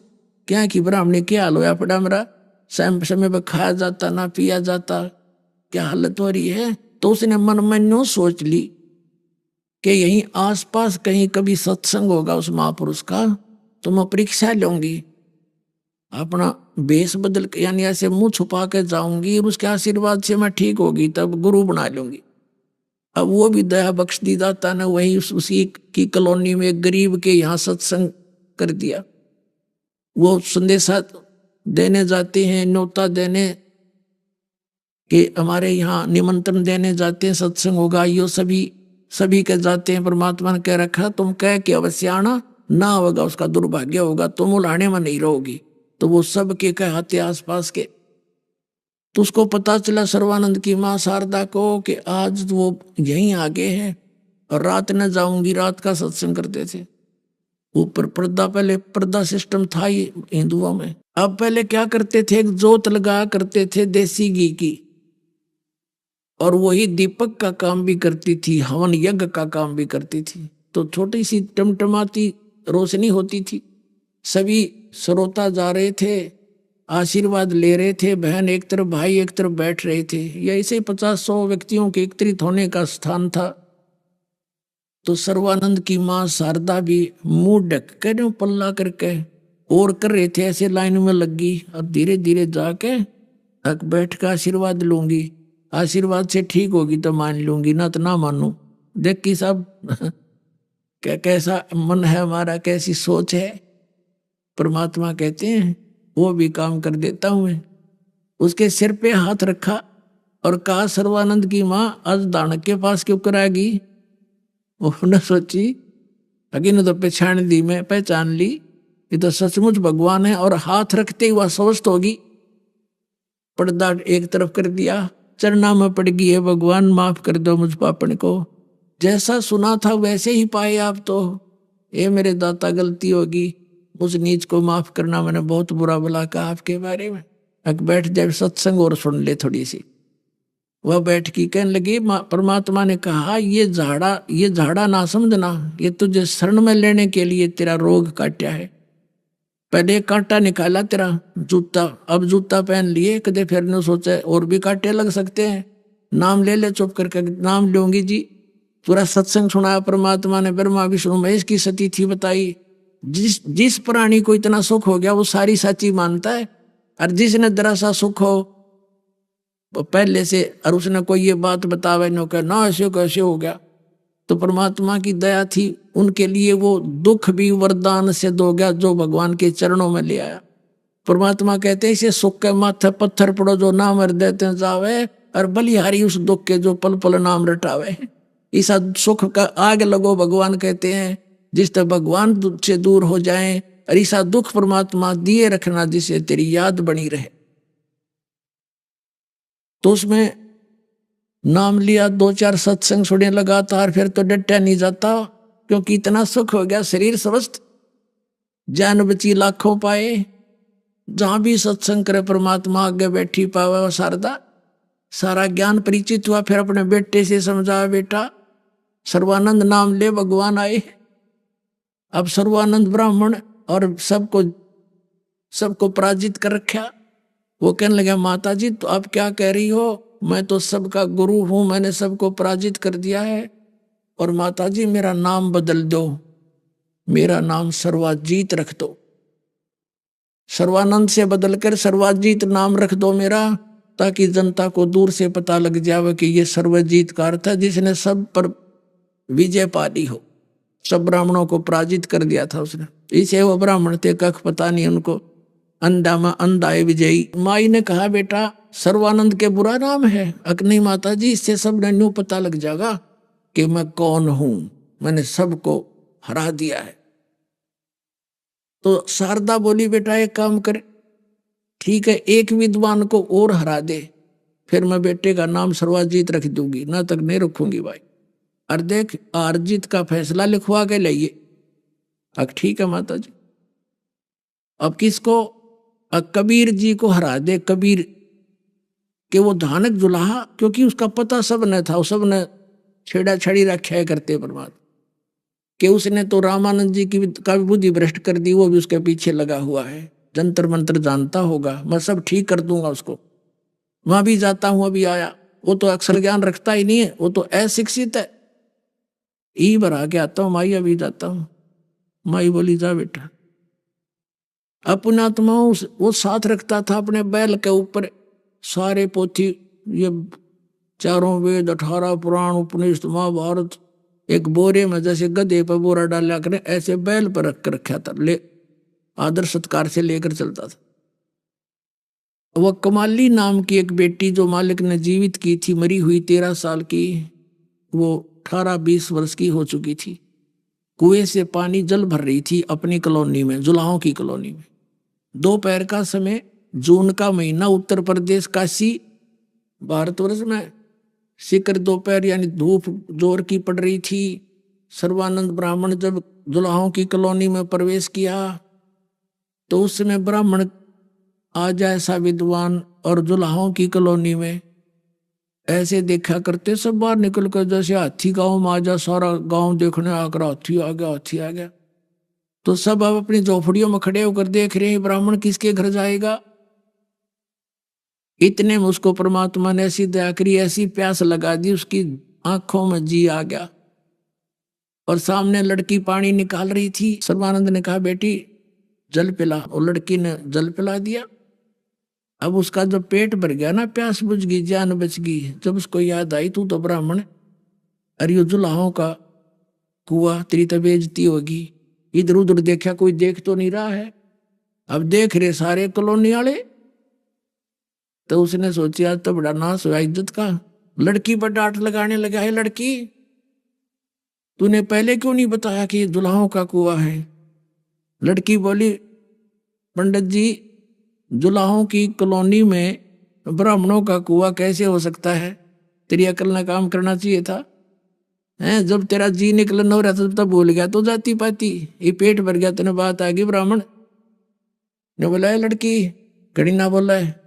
क्या कि ब्राह्मणी क्या हाल होया पड़ा मेरा, समय पर खाया जाता ना पिया जाता, क्या हालत हो रही है। तो उसने मन में न्यू सोच ली कि यहीं आसपास कहीं कभी सत्संग होगा उस महापुरुष का, तो मैं परीक्षा लूंगी, अपना बेस बदल के यानी ऐसे मुंह छुपा के जाऊंगी और उसके आशीर्वाद से मैं ठीक होगी, तब गुरु बना लूंगी। अब वो भी दया बख्श दी दाता ने, वही उसी की कॉलोनी में एक गरीब के यहाँ सत्संग कर दिया। वो संदेशा देने जाते हैं, न्योता देने कि हमारे यहाँ निमंत्रण देने जाते हैं, सत्संग होगा, यो सभी के जाते हैं। परमात्मा ने कह रखा तुम कह के अवश्य आना, ना होगा उसका दुर्भाग्य होगा, तुम उलाने में नहीं रहोगी। तो वो सब के कहते आसपास के। तो उसको पता चला सर्वानंद की माँ शारदा को कि आज वो यहीं आगे हैं और रात न जाऊंगी, रात का सत्संग करते थे। ऊपर पर्दा, पहले पर्दा सिस्टम था ही हिंदुओं में। अब पहले क्या करते थे, एक जोत लगा करते थे देसी घी की, और वही दीपक का काम भी करती थी, हवन यज्ञ का काम भी करती थी। तो छोटी सी टमटमाती रोशनी होती थी। सभी श्रोता जा रहे थे, आशीर्वाद ले रहे थे, बहन एक तरफ भाई एक तरफ बैठ रहे थे। यह ऐसे 50-100 व्यक्तियों के एकत्रित होने का स्थान था। तो सर्वानंद की माँ शारदा भी मुंह ढक कर पल्ला करके और कर रहे थे, ऐसे लाइन में लगी और धीरे धीरे जाके बैठ कर आशीर्वाद लूंगी, आशीर्वाद से ठीक होगी तो मान लूंगी, ना तो ना मानू। देख कि सब क्या कैसा मन है हमारा, कैसी सोच है। परमात्मा कहते हैं वो भी काम कर देता हूं मैं। उसके सिर पे हाथ रखा और कहा सर्वानंद की माँ आज दानक के पास क्यों कराएगी। उन्होंने सोची अगिन तो पहचान दी, मैं पहचान ली ये तो सचमुच भगवान है। और हाथ रखते ही वह स्वस्थ होगी। पर्दा एक तरफ कर दिया, चरना में पड़ गई है भगवान माफ कर दो मुझ पापन को। जैसा सुना था वैसे ही पाए आप तो। ये मेरे दाता गलती होगी, उस नीच को माफ करना, मैंने बहुत बुरा भला कहा आपके बारे में। अब बैठ जाए सत्संग और सुन ले थोड़ी सी। वह बैठ की कहने लगी परमात्मा ने कहा ये झाड़ा ना समझना, ये तुझे शरण में लेने के लिए तेरा रोग काटा है। पहले कांटा निकाला तेरा जूता, अब जूता पहन लिए, कदे फिर ने सोचा और भी कांटे लग सकते हैं, नाम ले ले चुप करके। नाम लूंगी जी। पूरा सत्संग सुनाया परमात्मा ने, ब्रह्मा विष्णु महेश की सती थी बताई। जिस प्राणी को इतना सुख हो गया वो सारी सच्ची मानता है, और जिसने जरा सा सुख हो पहले से और उसने कोई ये बात बतावे नो कह ना ऐसे कैसे हो गया, तो परमात्मा की दया थी उनके लिए, वो दुख भी वरदान से दो गया जो भगवान के चरणों में ले आया। परमात्मा कहते हैं इसे सुख के माथे पत्थर पड़ो जो नाम हृदय ते जावे, और बलिहारी उस दुख के जो पल पल नाम रटावे। ऐसा सुख का आग लगो, भगवान कहते हैं जिस तरह भगवान से दूर हो जाए, और ऐसा दुख परमात्मा दिए रखना जिसे तेरी याद बनी रहे। तो उसमें नाम लिया, 2-4 सत्संग सुने लगातार, फिर तो डटा नहीं जाता क्योंकि इतना सुख हो गया, शरीर स्वस्थ, जान बची लाखों पाए। जहां भी सत्संग करे परमात्मा आगे बैठी पावे शारदा, सारा ज्ञान परिचित हुआ। फिर अपने बेटे से समझाया बेटा सर्वानंद नाम ले, भगवान आए। अब सर्वानंद ब्राह्मण और सबको पराजित कर रखा। वो कहने लगा माता जी तो आप क्या कह रही हो, मैं तो सबका गुरु हूं, मैंने सबको पराजित कर दिया है, और माता जी मेरा नाम बदल दो। मेरा नाम सर्वाजीत रख दो, सर्वानंद से बदलकर सर्वाजीत नाम रख दो मेरा, ताकि जनता को दूर से पता लग जावे कि ये सर्वजीत का अर्थ है जिसने सब पर विजय पा ली हो, सब ब्राह्मणों को पराजित कर दिया था उसने। इसे वो ब्राह्मण थे कख पता नहीं उनको, अंधा में अंधाए विजयी। माई ने कहा बेटा सर्वानंद के बुरा नाम है। अक नहीं माता जी, इससे सब ने न्यू पता लग जाएगा कि मैं कौन हूं, मैंने सबको हरा दिया है। तो शारदा बोली बेटा एक काम करे, ठीक है एक विद्वान को और हरा दे, फिर मैं बेटे का नाम सर्वाजीत रख दूंगी, ना तक नहीं रखूंगी भाई। और देख अर्जित का फैसला लिखवा के लाइए। अब ठीक है माता जी। अब किसको? अब कबीर जी को हरा दे, कबीर के वो धानक जुलाहा, क्योंकि उसका पता सब ने था, सब ने छेड़ा छड़ी रखा करते परमात्मा कि उसने तो रामानंद जी की का भी बुद्धि भ्रष्ट कर दी, वो भी उसके पीछे लगा हुआ है, जंतर मंत्र जानता होगा, मैं सब ठीक कर दूंगा उसको। वहां भी जाता हूं, अभी आया, वो तो अक्षर ज्ञान रखता ही नहीं है, वो तो अशिक्षित है। ई भरा के आता हूं माई, अभी जाता हूं। माई बोली जा बेटा। अपना आत्मा वो साथ रखता था अपने बैल के ऊपर, सारे पोथी, ये चारों वेद, 18 पुराण, उपनिषद, महाभारत एक बोरे में जैसे गधे पर बोरा डाला करें ऐसे बैल पर रख कर रखा था, ले आदर सत्कार से लेकर चलता था। वह कमाली नाम की एक बेटी जो मालिक ने जीवित की थी, मरी हुई 13 साल की, वो 18-20 वर्ष की हो चुकी थी। कुएं से पानी जल भर रही थी अपनी कॉलोनी में, जुलाहों की कॉलोनी में। दोपहर का समय, जून का महीना, उत्तर प्रदेश काशी भारतवर्ष में शिखर दोपहर यानी धूप जोर की पड़ रही थी। सर्वानंद ब्राह्मण जब जुलाहों की कॉलोनी में प्रवेश किया तो उस समय ब्राह्मण आ जाए ऐसा विद्वान और जुलाहों की कॉलोनी में ऐसे देखा करते, सब बाहर निकल कर जैसे हाथी गांव में आ जा, सारा गांव देखने आकर हाथी आ गया, हाथी आ गया। तो सब अब अपनी झोपड़ियों में खड़े होकर देख रहे हैं ब्राह्मण किसके घर जाएगा। इतने में उसको परमात्मा ने ऐसी दया करी, ऐसी प्यास लगा दी, उसकी आंखों में जी आ गया। और सामने लड़की पानी निकाल रही थी। सर्वानंद ने कहा बेटी जल पिला, और लड़की ने जल पिला दिया। अब उसका जब पेट भर गया ना, प्यास बुझ गई, जान बच गई। जब उसको याद आई तू तो ब्राह्मण, अरे यो जुलाहों का कुआ, तेरी तो बेइज्जती होगी। इधर उधर देखा, कोई देख तो नहीं रहा है। अब देख रहे सारे कॉलोनी वाले। तो उसने सोचा तो बड़ा नाश हुआ इज्जत का। लड़की पर डांट लगाने लगा, है लड़की तूने पहले क्यों नहीं बताया कि ये जुलाहों का कुआ है। लड़की बोली पंडित जी जुलाहों की कॉलोनी में ब्राह्मणों का कुआ कैसे हो सकता है, तेरी अकल ने काम करना चाहिए था। हैं जब तेरा जी निकलन हो रहा था तब भूल गया तो जाती पाती, ये पेट भर गया तेने बात आ गई। ब्राह्मण ने बोला है लड़की घड़ी ना बोला है,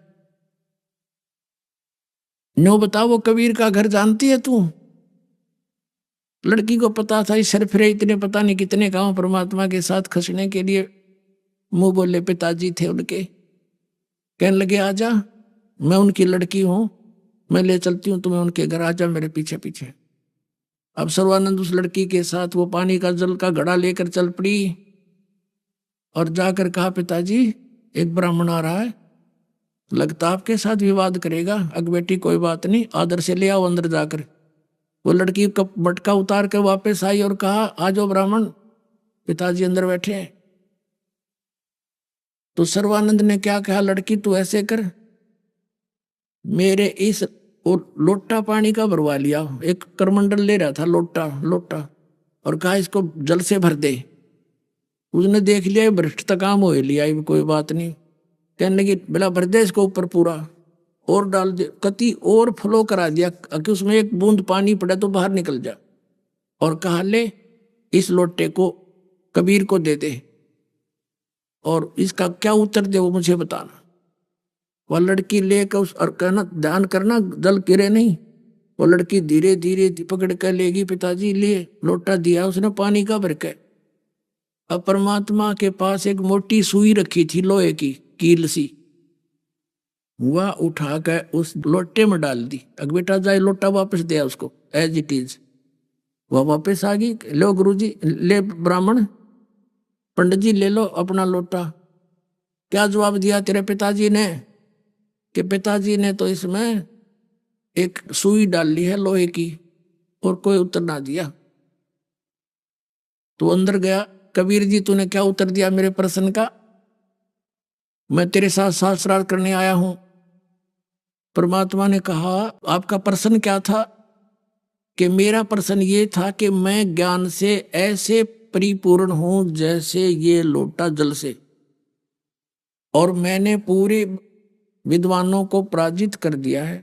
नो बता वो कबीर का घर जानती है तू। लड़की को पता था इस सरफरे इतने पता नहीं कितने गांव परमात्मा के साथ खसने के लिए मुंह बोले पिताजी थे उनके। कहने लगे आजा, मैं उनकी लड़की हूं, मैं ले चलती हूं तुम्हें उनके घर, आजा मेरे पीछे पीछे। अब सर्वानंद उस लड़की के साथ वो पानी का जल का घड़ा लेकर चल पड़ी और जाकर कहा पिताजी एक ब्राह्मण आ रहा है, लगता आपके साथ विवाद करेगा। अग बेटी कोई बात नहीं, आदर से ले आओ अंदर जाकर। वो लड़की का मटका उतार कर वापस आई और कहा आ जाओ ब्राह्मण, पिताजी अंदर बैठे हैं। तो सर्वानंद ने क्या कहा, लड़की तू ऐसे कर, मेरे इस लोटा पानी का भरवा लिया। एक करमंडल ले रहा था लोटा और कहा इसको जल से भर दे। उसने देख लिया भ्रष्ट काम हो लिया, कोई बात नहीं। कहने लगी बेला भर दे इसको ऊपर पूरा और डाल दे, कति और फ्लो करा दिया कि उसमें एक बूंद पानी पड़ा तो बाहर निकल जा। और कहा ले इस लोटे को कबीर को दे दे और इसका क्या उत्तर दे वो मुझे बताना। वह लड़की लेकर उस और कहना ध्यान करना जल गिरे नहीं। वो लड़की धीरे धीरे पकड़ कर लेगी, पिताजी लिए लोटा दिया उसने पानी का भर के। अब परमात्मा के पास एक मोटी सुई रखी थी लोहे की कील सी, वह उठा कर उस लोटे में डाल दी। अग बेटा जाए लोटा वापस दिया उसको एज इट इज। वह वापस आ गई, लो गुरुजी ले ब्राह्मण पंडित जी ले लो अपना लोटा। क्या जवाब दिया तेरे पिताजी ने? कि पिताजी ने तो इसमें एक सुई डाल ली है लोहे की और कोई उत्तर ना दिया। तो अंदर गया, कबीर जी तूने क्या उत्तर दिया मेरे प्रश्न का? मैं तेरे साथ शास्त्रार्थ करने आया हूं। परमात्मा ने कहा आपका प्रश्न क्या था? कि मेरा प्रश्न ये था कि मैं ज्ञान से ऐसे परिपूर्ण हूं जैसे ये लोटा जल से, और मैंने पूरे विद्वानों को पराजित कर दिया है।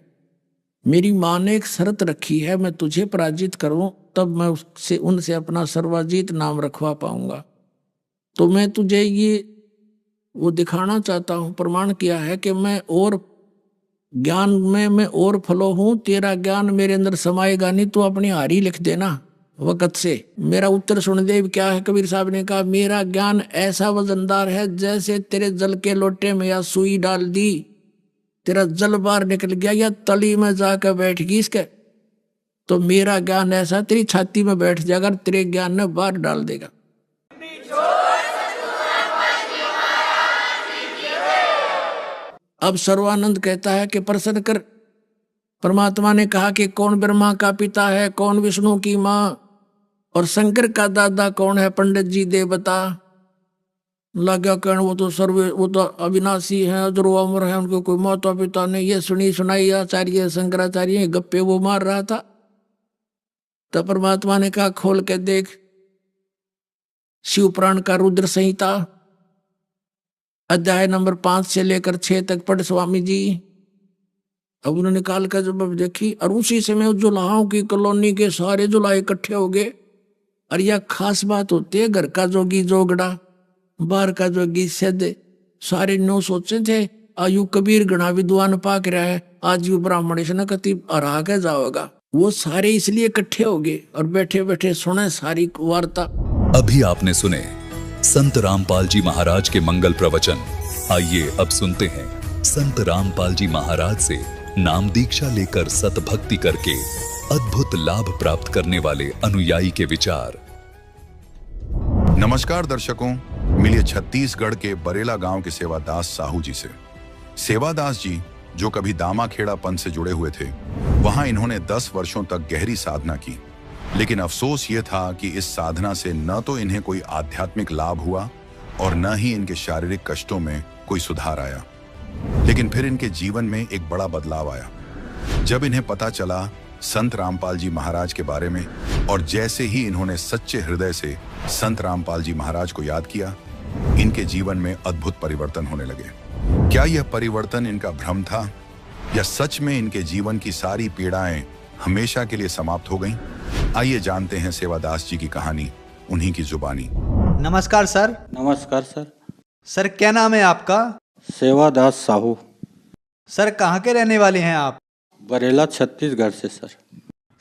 मेरी माँ ने एक शर्त रखी है, मैं तुझे पराजित करूं तब मैं उससे उनसे अपना सर्वाजीत नाम रखवा पाऊंगा। तो मैं तुझे ये वो दिखाना चाहता हूं, प्रमाण किया है कि मैं और ज्ञान में मैं और फलो हूं। तेरा ज्ञान मेरे अंदर समाएगा नहीं, तो अपनी हारी लिख देना वक़्त से। मेरा उत्तर सुन दे क्या है? कबीर साहब ने कहा मेरा ज्ञान ऐसा वजनदार है जैसे तेरे जल के लोटे में या सुई डाल दी, तेरा जल बाहर निकल गया या तली में जाकर बैठ गई इसके, तो मेरा ज्ञान ऐसा तेरी छाती में बैठ जाएगा, तेरे ज्ञान ने बाहर डाल देगा। अब सर्वानंद कहता है कि प्रश्न कर। परमात्मा ने कहा कि कौन ब्रह्मा का पिता है, कौन विष्णु की माँ, और शंकर का दादा कौन है? पंडित जी दे बता। लगा कहने वो तो अविनाशी है, अजरो अमर है, उनको कोई माता पिता नहीं। ये सुनी सुनाई आचार्य शंकराचार्य गप्पे वो मार रहा था। तब परमात्मा ने कहा खोल के देख शिव पुराण का रुद्र संहिता अध्याय नंबर 5 से लेकर 6 तक पढ़ स्वामी जी। अब उन्होंने निकाल कर जब देखी, और उसी समय जुलाहों की कॉलोनी के सारे जुलाहे इकट्ठे हो गए। और यह खास बात होती है, घर का जोगी जोगड़ा, बाहर का जोगी सिद्ध, सारे नो सोचे थे आयु कबीर गणा विद्वान पाक रहा है, आज यू ब्राह्मण से न कति हरा के जाओगा। वो सारे इसलिए इकट्ठे हो गए और बैठे बैठे सुने सारी वार्ता। अभी आपने सुने संत रामपाल जी महाराज के मंगल प्रवचन। आइए अब सुनते हैं संत रामपाल जी महाराज से नाम दीक्षा लेकर सतभक्ति करके अद्भुत लाभ प्राप्त करने वाले अनुयायी के विचार। नमस्कार दर्शकों, मिलिए छत्तीसगढ़ के बरेला गांव के सेवादास साहू जी से। सेवादास जी जो कभी दामाखेड़ा पंथ से जुड़े हुए थे, वहां इन्होंने 10 वर्षों तक गहरी साधना की। लेकिन अफसोस ये था कि इस साधना से न तो इन्हें कोई आध्यात्मिक लाभ हुआ और न ही इनके शारीरिक कष्टों में कोई सुधार आया। लेकिन फिर इनके जीवन में एक बड़ा बदलाव आया जब इन्हें पता चला संत रामपाल जी महाराज के बारे में, और जैसे ही इन्होंने सच्चे हृदय से संत रामपाल जी महाराज को याद किया, इनके जीवन में अद्भुत परिवर्तन होने लगे। क्या यह परिवर्तन इनका भ्रम था या सच में इनके जीवन की सारी पीड़ाएं हमेशा के लिए समाप्त हो गईं? आइए जानते हैं सेवादास जी की कहानी उन्हीं की जुबानी। नमस्कार सर। नमस्कार सर। सर क्या नाम है आपका? सेवादास साहू। सर कहाँ के रहने वाले हैं आप? बरेला छत्तीसगढ़ से सर।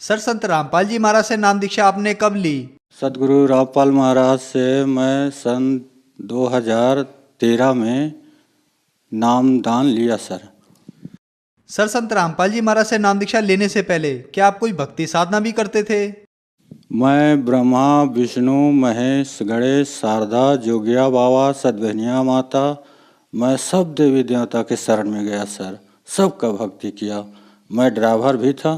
सर संत रामपाल जी महाराज से नाम दीक्षा आपने कब ली? सदगुरु रामपाल महाराज से मैं सन 2013 में नामदान लिया सर। सर संत रामपाल जी महाराज से नाम दीक्षा लेने से पहले क्या आप कोई भक्ति साधना भी करते थे? मैं ब्रह्मा विष्णु महेश गणेश शारदा जोगिया बाबा सदभनिया माता, मैं सब देवी देवता के शरण में गया सर, सबका भक्ति किया। मैं ड्राइवर भी था,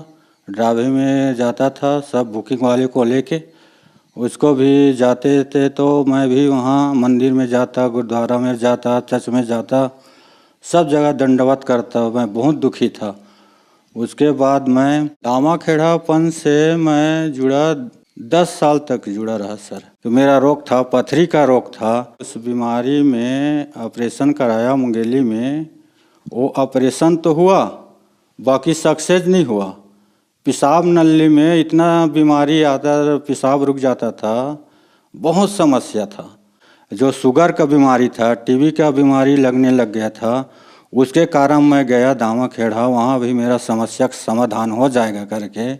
ड्राइवर में जाता था सब बुकिंग वाले को लेके, उसको भी जाते थे तो मैं भी वहाँ मंदिर में जाता, गुरुद्वारा में जाता, चर्च में जाता, सब जगह दंडवत करता। मैं बहुत दुखी था। उसके बाद मैं दामाखेड़ापन से मैं जुड़ा, 10 साल तक जुड़ा रहा सर। तो मेरा रोग था, पथरी का रोग था। उस बीमारी में ऑपरेशन कराया मुंगेली में। वो ऑपरेशन तो हुआ, बाकी सक्सेस नहीं हुआ। पेशाब नली में इतना बीमारी आता, पेशाब रुक जाता था, बहुत समस्या था। जो शुगर का बीमारी था, टीबी का बीमारी लगने लग गया था। उसके कारण मैं गया दामाखेड़ा, वहाँ भी मेरा समस्या का समाधान हो जाएगा करके,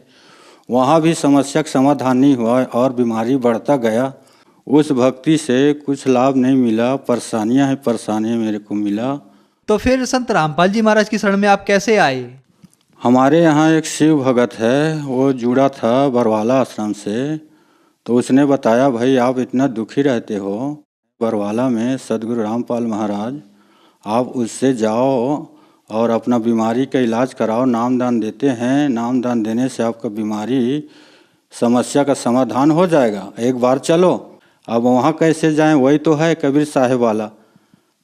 वहाँ भी समस्या का समाधान नहीं हुआ और बीमारी बढ़ता गया। उस भक्ति से कुछ लाभ नहीं मिला, परेशानियाँ मेरे को मिला। तो फिर संत रामपाल जी महाराज की शरण में आप कैसे आए? हमारे यहाँ एक शिव भगत है, वो जुड़ा था बरवाला आश्रम से। तो उसने बताया भाई आप इतना दुखी रहते हो, बरवाला में सदगुरु रामपाल महाराज, आप उससे जाओ और अपना बीमारी का इलाज कराओ। नामदान देते हैं, नामदान देने से आपका बीमारी समस्या का समाधान हो जाएगा, एक बार चलो। अब वहाँ कैसे जाएं, वही तो है कबीर साहिब वाला।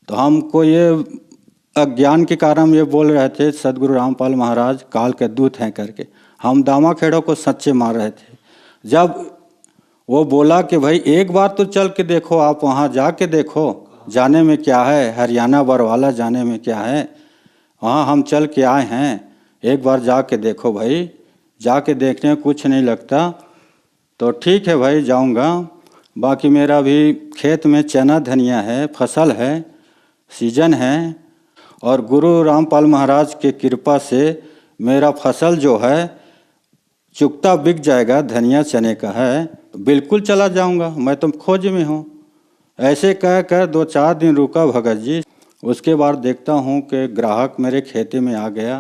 तो हमको ये अज्ञान के कारण ये बोल रहे थे सदगुरु रामपाल महाराज काल के दूत हैं करके, हम दामा खेड़ों को सच्चे मार रहे थे। जब वो बोला कि भाई एक बार तो चल के देखो, आप वहाँ जाके देखो, जाने में क्या है, हरियाणा बरवाला जाने में क्या है, वहाँ हम चल के आए हैं, एक बार जाके देखो भाई। जाके देखने में कुछ नहीं लगता। तो ठीक है भाई, जाऊँगा। बाकी मेरा भी खेत में चना धनिया है, फसल है, सीजन है, और गुरु रामपाल महाराज के कृपा से मेरा फसल जो है चुकता बिक जाएगा, धनिया चने का है, तो बिल्कुल चला जाऊंगा, मैं तो खोज में हूँ। ऐसे कह कर 2-4 दिन रुका भगत जी। उसके बाद देखता हूँ कि ग्राहक मेरे खेते में आ गया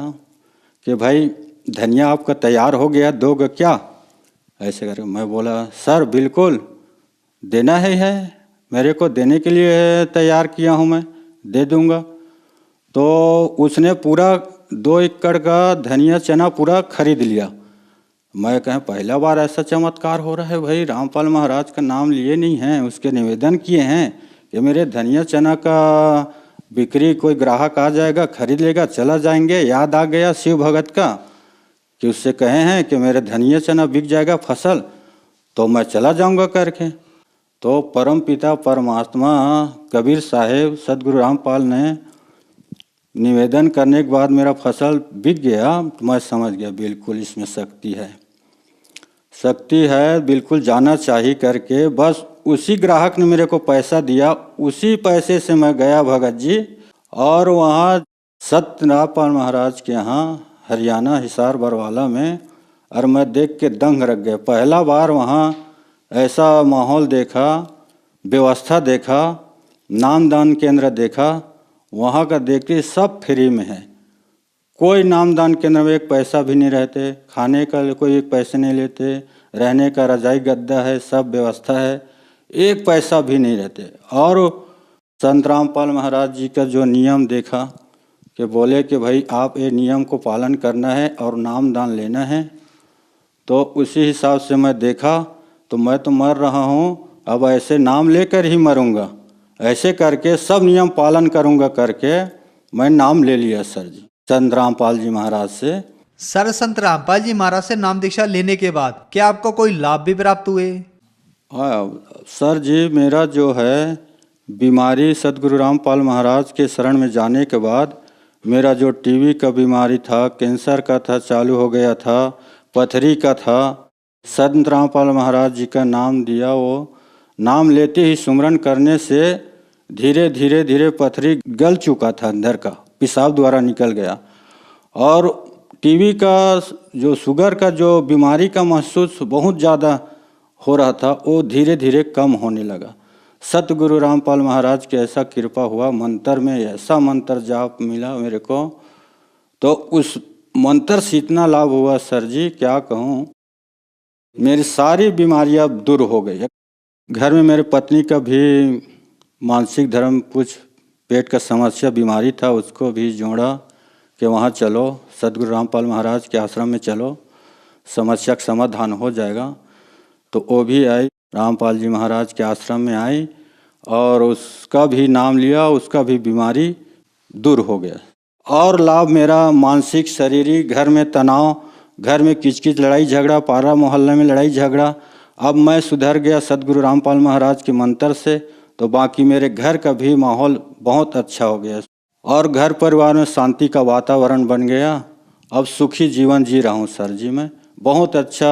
कि भाई धनिया आपका तैयार हो गया, दोगे क्या? ऐसे करके मैं बोला सर बिल्कुल देना है, मेरे को देने के लिए तैयार किया हूँ, मैं दे दूँगा। तो उसने पूरा 2 एकड़ का धनिया चना पूरा खरीद लिया। मैं कहें पहला बार ऐसा चमत्कार हो रहा है भाई, रामपाल महाराज का नाम लिए नहीं हैं, उसके निवेदन किए हैं कि मेरे धनिया चना का बिक्री कोई ग्राहक आ जाएगा, खरीद लेगा, चला जाएंगे। याद आ गया शिव भगत का कि उससे कहे हैं कि मेरे धनिया चना बिक जाएगा फसल, तो मैं चला जाऊंगा करके। तो परम पिता परमात्मा कबीर साहेब सदगुरु रामपाल ने निवेदन करने के बाद मेरा फसल बिक गया। तो मैं समझ गया बिल्कुल इसमें शक्ति है, शक्ति है, बिल्कुल जाना चाहिए करके। बस उसी ग्राहक ने मेरे को पैसा दिया, उसी पैसे से मैं गया भगत जी, और वहाँ सत्य रामपाल महाराज के यहाँ हरियाणा हिसार बरवाला में, और मैं देख के दंग रख गया। पहला बार वहाँ ऐसा माहौल देखा, व्यवस्था देखा, नामदान केंद्र देखा। वहाँ का देखिए सब फ्री में है, कोई नामदान केंद्र में एक पैसा भी नहीं रहते, खाने का कोई एक पैसे नहीं लेते, रहने का रजाई गद्दा है, सब व्यवस्था है, एक पैसा भी नहीं रहते। और संत रामपाल महाराज जी का जो नियम देखा कि बोले कि भाई आप ये नियम को पालन करना है और नामदान लेना है, तो उसी हिसाब से मैं देखा तो मैं तो मर रहा हूँ, अब ऐसे नाम लेकर ही मरूँगा, ऐसे करके सब नियम पालन करूँगा करके मैं नाम ले लिया सर जी संत रामपाल जी महाराज से। सर संत रामपाल जी महाराज से नाम दीक्षा लेने के बाद क्या आपको कोई लाभ भी प्राप्त हुए? सर जी मेरा जो है बीमारी सदगुरु रामपाल महाराज के शरण में जाने के बाद मेरा जो टीबी का बीमारी था, कैंसर का था, चालू हो गया था, पथरी का था। संत रामपाल महाराज जी का नाम दिया, वो नाम लेते ही सुमरन करने से धीरे धीरे धीरे पथरी गल चुका था, अंदर का पेशाब द्वारा निकल गया। और टीबी का जो शुगर का जो बीमारी का महसूस बहुत ज़्यादा हो रहा था, वो धीरे धीरे कम होने लगा। सतगुरु रामपाल महाराज की ऐसा कृपा हुआ, मंत्र में ऐसा मंत्र जाप मिला मेरे को, तो उस मंत्र से इतना लाभ हुआ सर जी क्या कहूँ, मेरी सारी बीमारियाँ दूर हो गई। घर में मेरे पत्नी का भी मानसिक धर्म कुछ पेट का समस्या बीमारी था, उसको भी जोड़ा कि वहाँ चलो सदगुरु रामपाल महाराज के आश्रम में चलो, समस्या का समाधान हो जाएगा। तो वो भी आई, रामपाल जी महाराज के आश्रम में आई और उसका भी नाम लिया, उसका भी बीमारी दूर हो गया। और लाभ मेरा मानसिक शारीरिक, घर में तनाव, घर में किचकिच लड़ाई झगड़ा, पारा मोहल्ले में लड़ाई झगड़ा, अब मैं सुधर गया सदगुरु रामपाल महाराज के मंत्र से। तो बाकी मेरे घर का भी माहौल बहुत अच्छा हो गया और घर परिवार में शांति का वातावरण बन गया। अब सुखी जीवन जी रहा हूँ सर जी मैं। बहुत अच्छा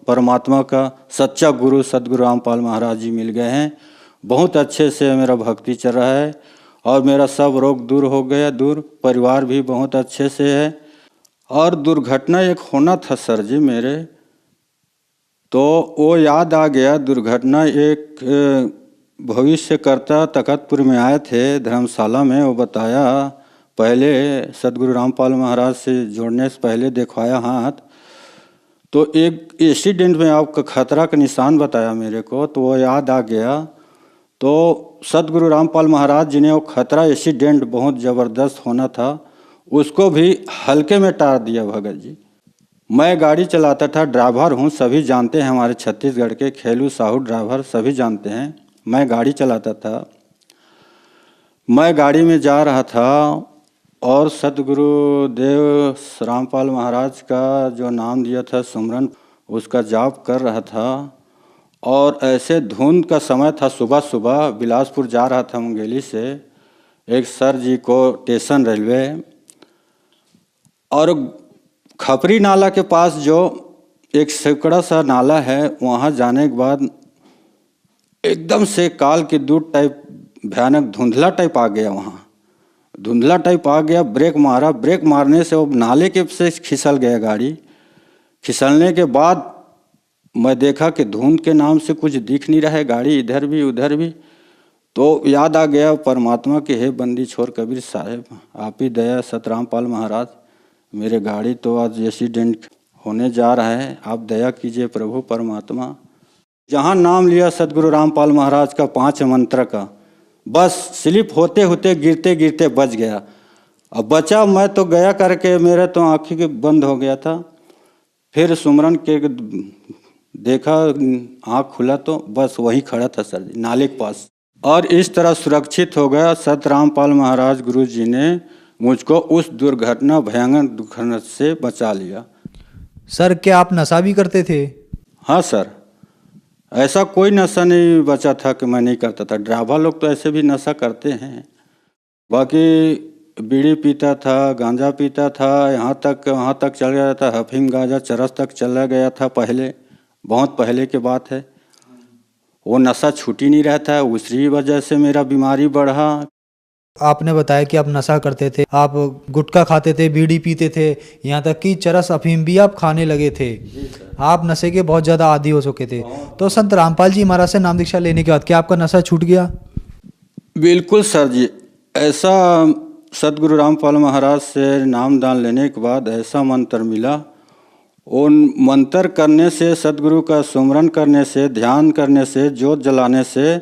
परमात्मा का सच्चा गुरु सदगुरु रामपाल महाराज जी मिल गए हैं। बहुत अच्छे से मेरा भक्ति चल रहा है और मेरा सब रोग दूर हो गया, दूर, परिवार भी बहुत अच्छे से है। और दुर्घटना एक होना था सर जी मेरे, तो वो याद आ गया दुर्घटना। एक भविष्यकर्ता तखतपुर में आए थे धर्मशाला में, वो बताया पहले सदगुरु रामपाल महाराज से जोड़ने से पहले देखवाया हाथ, तो एक एक्सीडेंट में आपका खतरा का निशान बताया मेरे को, तो वो याद आ गया। तो सतगुरु रामपाल महाराज जी ने वो खतरा एक्सीडेंट बहुत ज़बरदस्त होना था, उसको भी हल्के में टार दिया भगत जी। मैं गाड़ी चलाता था, ड्राइवर हूँ, सभी जानते हैं, हमारे छत्तीसगढ़ के खेलू साहू ड्राइवर सभी जानते हैं। मैं गाड़ी चलाता था, मैं गाड़ी में जा रहा था और सतगुरु देव रामपाल महाराज का जो नाम दिया था सुमरन, उसका जाप कर रहा था। और ऐसे धुंध का समय था, सुबह सुबह बिलासपुर जा रहा था मुंगेली से, एक सर जी को स्टेशन रेलवे, और खपरी नाला के पास जो एक सिकड़ा सा नाला है, वहाँ जाने के बाद एकदम से काल के दूध टाइप भयानक धुंधला टाइप आ गया। वहाँ धुंधला टाइप आ गया, ब्रेक मारा, ब्रेक मारने से वो नाले के से खिसल गया गाड़ी। खिसलने के बाद मैं देखा कि धुंध के नाम से कुछ दिख नहीं रहा है, गाड़ी इधर भी उधर भी। तो याद आ गया परमात्मा के, हे बंदी छोर कबीर साहब, आप ही दया सतरामपाल महाराज, मेरे गाड़ी तो आज एक्सीडेंट होने जा रहा है, आप दया कीजिए प्रभु परमात्मा। जहाँ नाम लिया सतगुरु रामपाल महाराज का 5 मंत्र का, बस स्लिप होते होते गिरते गिरते बच गया। अब बचा मैं तो गया करके, मेरा तो आँखी के बंद हो गया था। फिर सुमरन के देखा, आँख खुला तो बस वहीं खड़ा था सर जी, नाले के पास। और इस तरह सुरक्षित हो गया। सत रामपाल महाराज गुरु जी ने मुझको उस दुर्घटना, भयानक दुर्घटना से बचा लिया। सर क्या आप नशा भी करते थे? हाँ सर, ऐसा कोई नशा नहीं बचा था कि मैं नहीं करता था। ड्राइवर लोग तो ऐसे भी नशा करते हैं, बाकी बीड़ी पीता था, गांजा पीता था, वहाँ तक चल गया था, अफीम गांजा चरस तक चला गया था पहले, बहुत पहले की बात है। वो नशा छूट ही नहीं रहा था, उसी वजह से मेरा बीमारी बढ़ा। आपने बताया कि आप नशा करते थे, आप गुटखा खाते थे, बीड़ी पीते थे, यहाँ तक कि चरस अफीम भी आप खाने लगे थे। आप नशे के बहुत ज़्यादा आदी हो चुके थे। तो संत रामपाल जी महाराज से नाम दीक्षा लेने के बाद क्या आपका नशा छूट गया? बिल्कुल सर जी, ऐसा सतगुरु रामपाल महाराज से नाम दान लेने के बाद ऐसा मंत्र मिला। उन मंत्र करने से, सतगुरु का सुमरन करने से, ध्यान करने से, ज्योत जलाने से,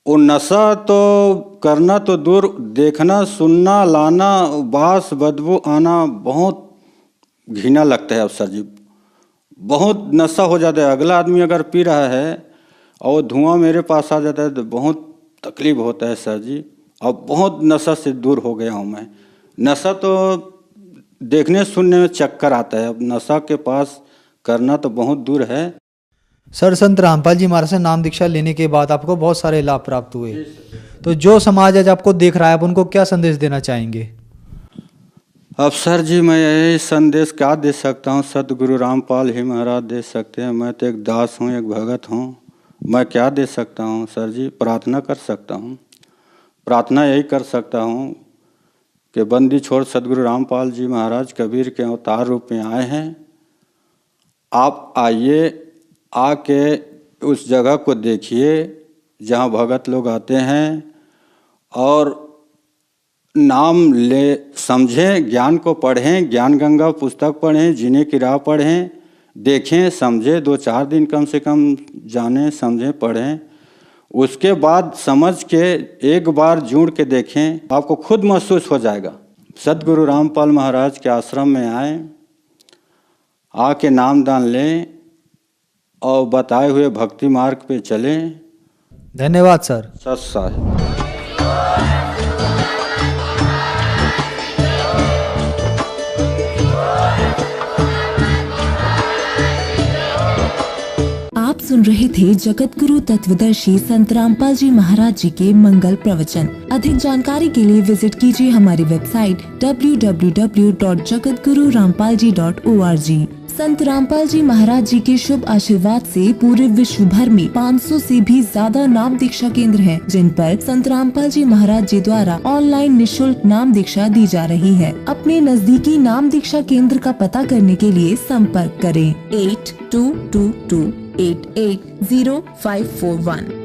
वो नशा तो करना तो दूर, देखना, सुनना, लाना, बास बदबू आना बहुत घिना लगता है अब सर जी। बहुत नशा हो जाता है। अगला आदमी अगर पी रहा है और धुआं मेरे पास आ जाता है तो बहुत तकलीफ होता है सर जी। अब बहुत नशा से दूर हो गया हूँ मैं। नशा तो देखने सुनने में चक्कर आता है, अब नशा के पास करना तो बहुत दूर है। सर संत रामपाल जी महाराज से नाम दीक्षा लेने के बाद आपको बहुत सारे लाभ प्राप्त हुए, तो जो समाज आज आपको देख रहा है आप उनको क्या संदेश देना चाहेंगे? अब सर जी मैं यही संदेश क्या दे सकता हूँ, सतगुरु रामपाल ही महाराज दे सकते हैं। मैं तो एक दास हूँ, एक भगत हूँ, मैं क्या दे सकता हूँ सर जी? प्रार्थना कर सकता हूँ। प्रार्थना यही कर सकता हूँ कि बंदी छोड़ सतगुरु रामपाल जी महाराज कबीर के अवतार रूप में आए हैं। आप आइए, आके उस जगह को देखिए जहाँ भगत लोग आते हैं और नाम ले, समझें, ज्ञान को पढ़ें, ज्ञान गंगा पुस्तक पढ़ें, जीने की राह पढ़ें, देखें, समझें, 2-4 दिन कम से कम जानें, समझें, पढ़ें। उसके बाद समझ के एक बार जुड़ के देखें, आपको खुद महसूस हो जाएगा। सतगुरु रामपाल महाराज के आश्रम में आए, आके नाम दान लें और बताए हुए भक्ति मार्ग पे चलें। धन्यवाद सर। सत साहिब। आप सुन रहे थे जगत गुरु तत्वदर्शी संत रामपाल जी महाराज जी के मंगल प्रवचन। अधिक जानकारी के लिए विजिट कीजिए हमारी वेबसाइट www.jagatgururampalji.org। संत रामपाल जी महाराज जी के शुभ आशीर्वाद से पूरे विश्व भर में 500 से भी ज्यादा नाम दीक्षा केंद्र हैं, जिन पर संत रामपाल जी महाराज जी द्वारा ऑनलाइन निशुल्क नाम दीक्षा दी जा रही है। अपने नजदीकी नाम दीक्षा केंद्र का पता करने के लिए संपर्क करें 8222880541।